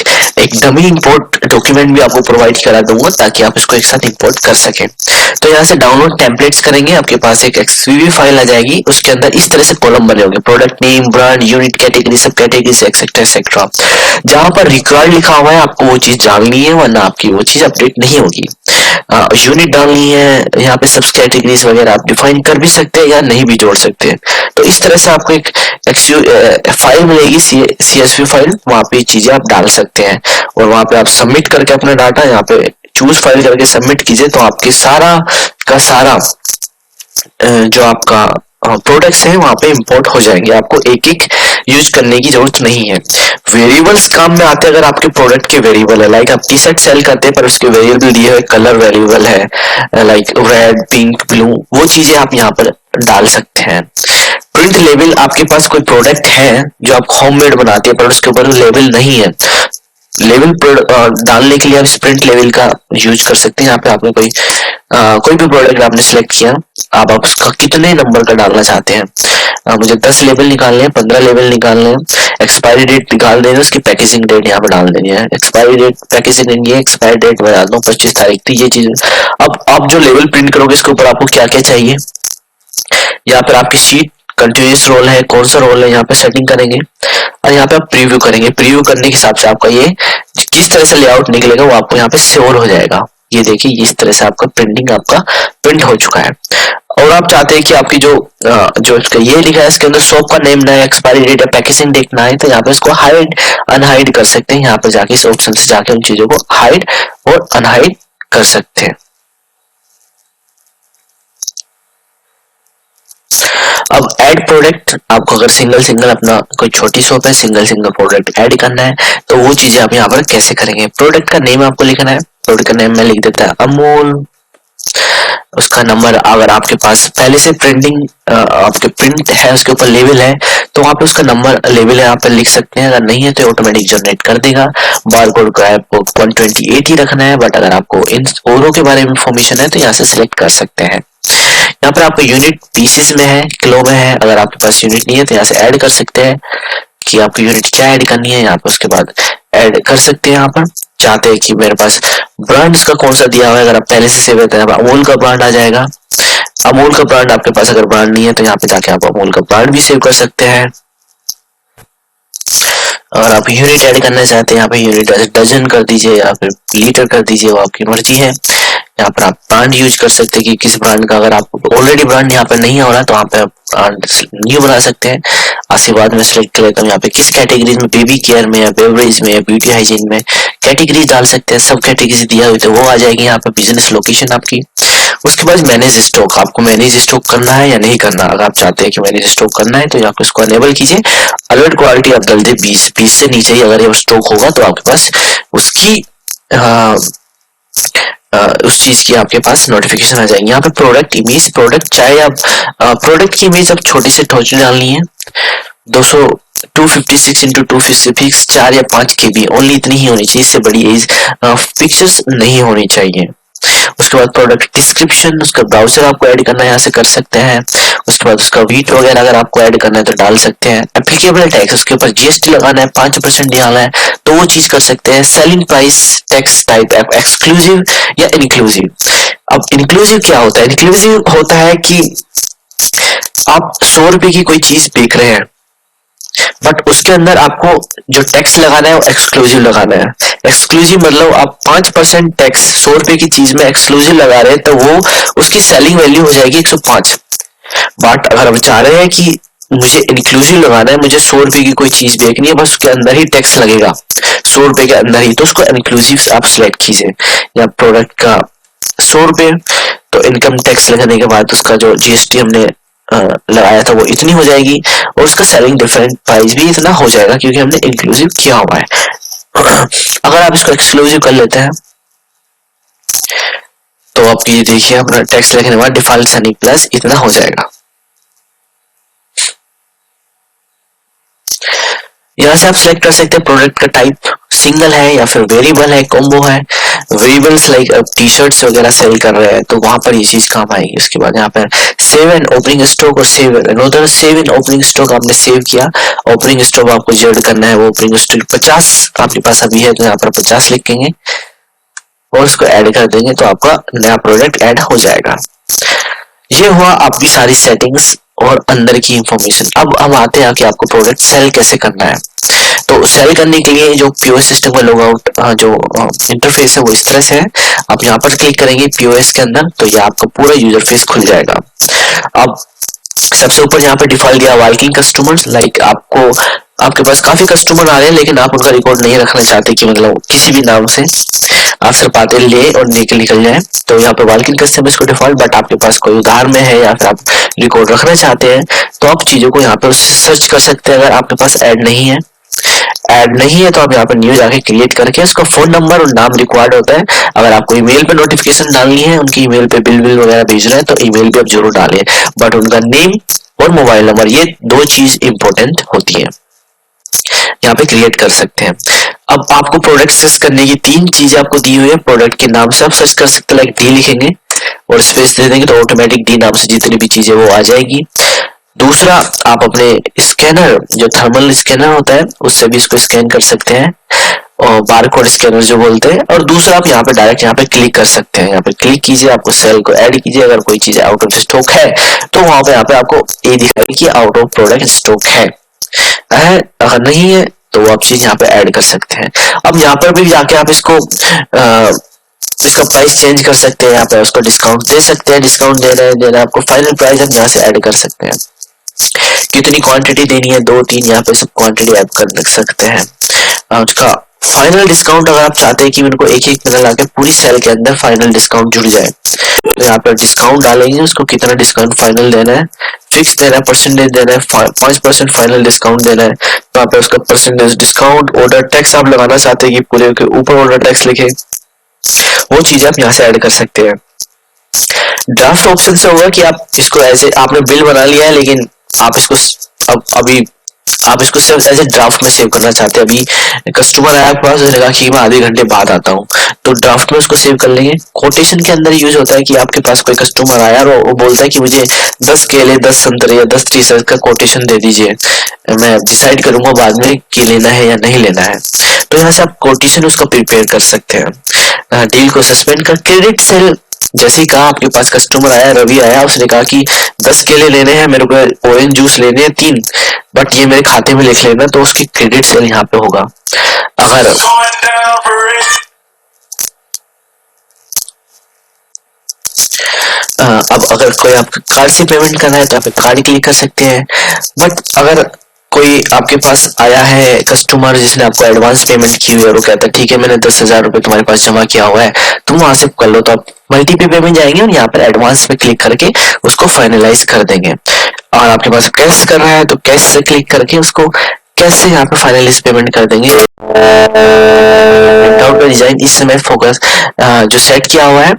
डमी इंपोर्ट डॉक्यूमेंट भी आपको प्रोवाइड करा दूंगा ताकि आप इसको एक साथ इंपोर्ट कर सकें। तो यहाँ से डाउनलोड टेम्पलेट्स करेंगे, आपके पास एक XVV फाइल आ जाएगी, उसके अंदर इस तरह से कॉलम बने होंगे, product name, brand, unit, category, सब कैटेगरीज, एक्सेट्रा एक्सेट्रा। जहां पर रिक्वायर्ड लिखा हुआ है आपको वो चीज डालनी है, वरना आपकी वो चीज अपडेट नहीं होगी। यूनिट डालनी है, यहाँ पे सब कैटेगरीज वगैरह आप डिफाइन कर भी सकते हैं या नहीं भी जोड़ सकते हैं। तो इस तरह से आपको एक फाइल मिलेगी, CSV फाइल, वहां पे चीजें आप डाल सकते हैं, और वहां पे आप सबमिट करके अपना डाटा यहाँ पे चूज फाइल करके सबमिट कीजिए, तो आपके सारा का सारा जो आपका प्रोडक्ट्स है वहां पे इंपोर्ट हो जाएंगे, आपको एक एक यूज करने की जरूरत नहीं है। वेरिएबल्स काम में आते हैं अगर आपके प्रोडक्ट के वेरिएबल है, लाइक आप टी शर्ट सेल करते हैं पर उसके वेरिएबल दिए हुए, कलर वेरिएबल है, लाइक रेड, पिंक, ब्लू, वो चीजें आप यहाँ पर डाल सकते हैं। प्रिंट लेबल, आपके पास कोई प्रोडक्ट है जो आप होममेड बनाते हैं पर उसके ऊपर लेबल नहीं है, लेवल डालने के लिए आप स्प्रिंट लेवल का यूज कर सकते हैं। यहाँ पे आपने कोई भी प्रोडक्ट आपने सिलेक्ट किया, आप उसका कितने नंबर का डालना चाहते हैं, मुझे 10 लेवल निकालने हैं, 15 लेवल निकालने हैं, एक्सपायरी डेट निकाल देना, उसकी पैकेजिंग डेट यहाँ पे डाल देनी है, एक्सपायरी डेट, पैकेजिंग देंगे, एक्सपायरी डेट बता दो 25 तारीख थी, ये चीज। अब आप जो लेवल प्रिंट करोगे इसके ऊपर आपको क्या क्या चाहिए, यहाँ पर आपकी शीट कंटिन्यूस रोल है, कौन सा रोल है, यहाँ पे सेटिंग करेंगे, और यहाँ पे आप प्रीव्यू करेंगे। प्रीव्यू करने के हिसाब से आपका ये जिस तरह से लेआउट निकलेगा वो आपको यहाँ पे सेव हो जाएगा। ये देखिए इस तरह से आपका प्रिंटिंग आपका प्रिंट हो चुका है। और आप चाहते हैं कि आपकी जो ये लिखा है इसके अंदर शॉप का नेम ना है, एक्सपायरी डेट है, पैकेजिंग डेट ना है, तो यहाँ पे इसको हाइड अनहाइड कर सकते हैं। यहाँ पे जाके इस ऑप्शन से जाके उन चीजों को हाइड और अनहाइड कर सकते हैं। अब ऐड प्रोडक्ट, आपको अगर सिंगल सिंगल अपना कोई छोटी शॉप है, सिंगल सिंगल प्रोडक्ट ऐड करना है तो वो चीजें आप यहाँ पर कैसे करेंगे। प्रोडक्ट का नेम आपको लिखना है, प्रोडक्ट का नेम मैं लिख देता है अमूल, उसका नंबर, अगर आपके पास पहले से प्रिंटिंग आपके प्रिंट है उसके ऊपर लेवल है तो वहाँ पे उसका नंबर लेवल है यहाँ पे लिख सकते हैं, अगर नहीं है तो ऑटोमेटिक जनरेट कर देगा। बारकोड का आपको 128 ही रखना है, बट अगर आपको इन औरों के बारे में इंफॉर्मेशन है तो यहाँ से सिलेक्ट कर सकते हैं। यहाँ पर आपको यूनिट पीसेस में है, किलो में है, अगर आपके पास यूनिट नहीं है तो यहाँ से ऐड कर सकते हैं कि आपको यूनिट क्या ऐड करनी है, यहाँ पर उसके बाद ऐड कर सकते हैं। यहाँ पर चाहते हैं कि मेरे पास ब्रांड इसका कौन सा दिया हुआ है, अगर आप पहले से सेव है अमूल का ब्रांड आ जाएगा। अमूल का ब्रांड आपके पास अगर ब्रांड नहीं है तो यहाँ पे जाके आप अमूल का ब्रांड भी सेव कर सकते हैं। अगर आप यूनिट ऐड करना चाहते हैं यहाँ पे यूनिट डजन कर दीजिए या फिर लीटर कर दीजिए, वो आपकी मर्जी है। यहाँ पर आप ब्रांड यूज कर सकते हैं कि किस ब्रांड का, अगर आपको ऑलरेडी ब्रांड यहाँ पे नहीं हो रहा तो वहाँ पे आप ब्रांड न्यू बना सकते हैं। आशीर्वाद में सिलेक्ट कर लेता हूँ, यहाँ पे किस कैटेगरीज में, बेबी केयर में या बेवरेज में या ब्यूटी हाइजीन में, कैटेगरी डाल सकते हैं, सब कैटेगरी दिया हुई तो वो आ जाएगी यहाँ पे, बिजनेस लोकेशन आपकी। उसके बाद मैनेज स्टॉक, आपको मैनेज स्टॉक करना है या नहीं करना, अगर आप चाहते हैं कि मैनेज स्टॉक करना है तो यहाँ पे इसको अनेबल कीजिए। अलर्ट क्वालिटी आप डाल दे 20 से नीचे ही अगर ये स्टॉक होगा तो आपके पास उसकी उस चीज की आपके पास नोटिफिकेशन आ जाएंगी। यहाँ पे प्रोडक्ट इमेज, प्रोडक्ट चाहे आप प्रोडक्ट की इमेज अब छोटी से छोटी डालनी है, 200 256 इंटू 256 4 या 5 KB ओनली, इतनी ही होनी चाहिए, इससे बड़ी एज पिक्चर्स नहीं होनी चाहिए। उसके बाद प्रोडक्ट डिस्क्रिप्शन, उसका ब्राउजर आपको ऐड करना है, यहाँ से कर सकते हैं। उसके बाद उसका वीट वगैरह अगर आपको ऐड करना है तो डाल सकते हैं। एप्लीकेबल टैक्स, उसके ऊपर GST लगाना है, 5% डालना है तो वो चीज कर सकते हैं। Selling price, tax type, exclusive या इंक्लूसिव। अब इंक्लूसिव क्या होता है? इंक्लूसिव होता है कि आप 100 रुपए की कोई चीज बेच रहे हैं, बट उसके अंदर आपको जो टैक्स लगाना है वो एक्सक्लूसिव लगाना है। एक्सक्लूसिव मतलब आप 5% टैक्स 100 रुपए की चीज में एक्सक्लूसिव लगा रहे हैं तो वो उसकी सेलिंग वैल्यू हो जाएगी 105। बट अगर आप चाह रहे हैं कि मुझे इंक्लूसिव लगाना है, मुझे 100 रुपए की कोई चीज देखनी है, बस उसके अंदर ही टैक्स लगेगा 100 रुपए के अंदर ही, तो उसको इंक्लूसिव आप सिलेक्ट कीजिए। या प्रोडक्ट का 100 रुपए, तो इनकम टैक्स लगाने के बाद उसका जो GST हमने लगाया था वो इतनी हो जाएगी, और उसका सेलिंग डिफरेंट प्राइस भी इतना हो जाएगा क्योंकि हमने इंक्लूसिव किया हुआ है। अगर आप इसको एक्सक्लूसिव कर लेते हैं तो आप ये देखिए अपना टैक्स लगने के बाद डिफॉल्ट सेलिंग प्लस इतना हो जाएगा। यहाँ से आप सिलेक्ट कर सकते हैं प्रोडक्ट का टाइप, सिंगल है या फिर वेरिएबल है, कॉम्बो है। वेरिएबल्स लाइक अब टी शर्ट्स वगैरह सेल कर रहे हैं तो वहां पर ये चीज काम आएगी। उसके बाद यहाँ पर सेव एंड ओपनिंग स्टॉक और save another, save in opening stock आपने सेव किया, ओपनिंग स्टॉक आपको जेड करना है, वो ओपनिंग स्टॉक 50 आपके पास अभी है तो यहाँ पर 50 लिखेंगे और उसको ऐड कर देंगे तो आपका नया प्रोडक्ट ऐड हो जाएगा। ये हुआ आपकी सारी सेटिंग्स और अंदर की इंफॉर्मेशन। अब हम आते हैं कि आपको प्रोडक्ट सेल कैसे करना है। तो सेल करने के लिए जो POS सिस्टम का लॉग आउट जो इंटरफेस है वो इस तरह से है। आप यहाँ पर क्लिक करेंगे POS के अंदर तो ये आपका पूरा यूजर फेस खुल जाएगा। अब सबसे ऊपर यहाँ पे डिफॉल्ट दिया वर्किंग कस्टमर्स, लाइक आपके पास काफी कस्टमर आ रहे हैं लेकिन आप उनका रिकॉर्ड नहीं रखना चाहते कि मतलब किसी भी नाम से आप सिर्फ आते ले और लेके निकल जाए, तो यहाँ पे वर्किंग कस्टमर्स को डिफॉल्ट। बट आपके पास कोई उधार में है या फिर आप रिकॉर्ड रखना चाहते हैं तो आप चीजों को यहाँ पे सर्च कर सकते हैं। अगर आपके पास ऐड नहीं है तो आप यहाँ पर न्यू जाके क्रिएट करके उसका फोन नंबर और नाम रिक्वायर्ड होता है। अगर आपको ईमेल पे नोटिफिकेशन डालनी है, उनकी ईमेल पे बिल वगैरह भेज रहे हैं तो ईमेल पे आप जरूर डालें, बट उनका नेम और मोबाइल नंबर ये दो चीज इंपॉर्टेंट होती है, यहाँ पे क्रिएट कर सकते हैं। अब आपको प्रोडक्ट सर्च करने की 3 चीजें आपको दी हुई है। प्रोडक्ट के नाम से आप सर्च कर सकते हैं, लाइक डी लिखेंगे और स्पेस दे देंगे तो ऑटोमेटिक डी नाम से जितनी भी चीजें वो आ जाएगी। दूसरा, आप अपने स्कैनर जो थर्मल स्कैनर होता है उससे भी इसको स्कैन कर सकते हैं, और बारकोड स्कैनर जो बोलते हैं। और दूसरा, आप यहाँ पे डायरेक्ट यहाँ पे क्लिक कर सकते हैं, यहाँ पे क्लिक कीजिए, आपको सेल को ऐड कीजिए। अगर कोई चीज आउट ऑफ स्टॉक है तो वहां पे यहाँ पे आपको ये दिखाएगी कि आउट ऑफ प्रोडक्ट स्टॉक है, अगर नहीं है तो वो आप चीज यहाँ पे ऐड कर सकते हैं। अब यहाँ पर भी जाके आप इसको इसका प्राइस चेंज कर सकते हैं, यहाँ पे उसको डिस्काउंट दे सकते हैं, डिस्काउंट देना है आपको, फाइनल प्राइस हम यहाँ से ऐड कर सकते हैं। कितनी क्वांटिटी देनी है, 2-3, यहाँ पे सब क्वांटिटी ऐड कर सकते हैं। उसका फाइनल डिस्काउंट अगर आप चाहते हैं कि उनको एक मिनट लाके पूरी सेल के अंदर फाइनल डिस्काउंट जुड़ जाए तो यहाँ पर डिस्काउंट डालेंगे, उसको कितना डिस्काउंट फाइनल देना है, फिक्स देना है, परसेंटेज देना है, 5% फाइनल डिस्काउंट देना है। तो यहाँ पे उसका परसेंटेज डिस्काउंट, ऑर्डर टैक्स आप लगाना चाहते हैं कि पूरे के ऊपर ऑर्डर टैक्स लिखे, वो चीज आप यहाँ से ऐड कर सकते हैं। ड्राफ्ट ऑप्शन से होगा कि आप इसको ऐसे आपने बिल बना लिया है लेकिन आप इसको अभी आप इसको सिर्फ एज ए ड्राफ्ट में सेव करना चाहते हैं। अभी कस्टमर आया आपके पास, उसने कहा कि मैं आधे घंटे बाद आता हूँ, तो ड्राफ्ट में उसको सेव कर लेंगे। कोटेशन के अंदर यूज होता है कि आपके पास कोई कस्टमर आया और वो बोलता है कि मुझे 10 केले, 10 संतरे या 10 टी-शर्ट का कोटेशन दे दीजिए, मैं डिसाइड करूंगा बाद में कि लेना है या नहीं लेना है। तो यहाँ से आप कोटेशन उसका प्रिपेयर कर सकते हैं। डील को सस्पेंड कर, क्रेडिट सेल जैसे ही कहा, आपके पास कस्टमर आया, रवि आया, उसने कहा कि 10 केले लेने हैं, मेरे को ऑरेंज जूस लेने हैं 3, बट ये मेरे खाते में लिख लेना, तो उसकी क्रेडिट सेल यहाँ पे होगा। अगर अब अगर कोई आप कार्ड से पेमेंट करना है तो आप कार्ड क्लिक कर सकते हैं। बट अगर कोई आपके पास आया है कस्टमर जिसने आपको एडवांस पेमेंट की हुई है और वो कहता है ठीक है मैंने 10,000 रुपए तुम्हारे पास जमा किया हुआ है, तुम वहां से कर लो, तो आप मल्टी पे पेमेंट जाएंगे और यहाँ पर एडवांस पे क्लिक करके उसको फाइनलाइज कर देंगे। और आपके पास कैश कर रहा है तो कैश से क्लिक करके उसको कैश से यहाँ पे फाइनलाइज पेमेंट कर देंगे। कटआउट का डिजाइन इस समय फोकस जो सेट किया हुआ है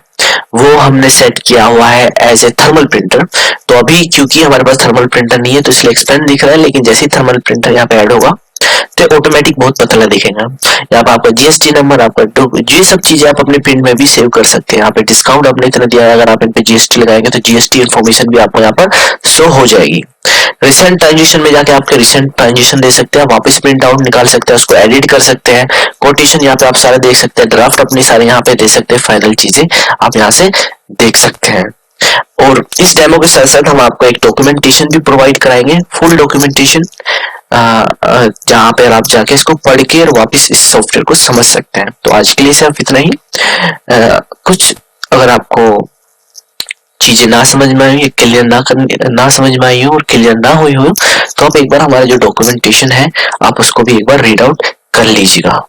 वो हमने सेट किया हुआ है एज ए थर्मल प्रिंटर। तो अभी क्योंकि हमारे पास थर्मल प्रिंटर नहीं है तो इसलिए एक्सपेंड दिख रहा है, लेकिन जैसे ही थर्मल प्रिंटर यहाँ पे ऐड होगा तो ऑटोमेटिक बहुत पतला दिखेगा। यहाँ पे आपका जीएसटी नंबर, आपका ये सब चीजें आप अपने प्रिंट में भी सेव कर सकते हैं। यहाँ पे डिस्काउंट आपने इतना दिया है, अगर आप इन पे जीएसटी लगाएंगे तो जीएसटी इन्फॉर्मेशन भी आपको यहाँ पर शो हो जाएगी। रिसेंट ट्रांजेक्शन में जाके आपके रिसेंट ट्रांजेक्शन दे सकते हैं, वापस प्रिंट आउट निकाल सकते हैं, उसको एडिट कर सकते हैं। कोटेशन यहाँ पे आप सारे देख सकते हैं, ड्राफ्ट अपने सारे यहाँ पे दे सकते हैं, फाइनल चीजें आप यहाँ से देख सकते हैं। और इस डेमो के साथ साथ हम आपको एक डॉक्यूमेंटेशन भी प्रोवाइड कराएंगे, फुल डॉक्यूमेंटेशन, जहाँ पे आप जाके इसको पढ़ के और वापस इस सॉफ्टवेयर को समझ सकते हैं। तो आज के लिए सिर्फ इतना ही। कुछ अगर आपको चीजें ना समझ में आई, क्लियर ना समझ में आई हो और क्लियर ना हुई हो तो आप एक बार हमारा जो डॉक्यूमेंटेशन है आप उसको भी एक बार रीड आउट कर लीजिएगा।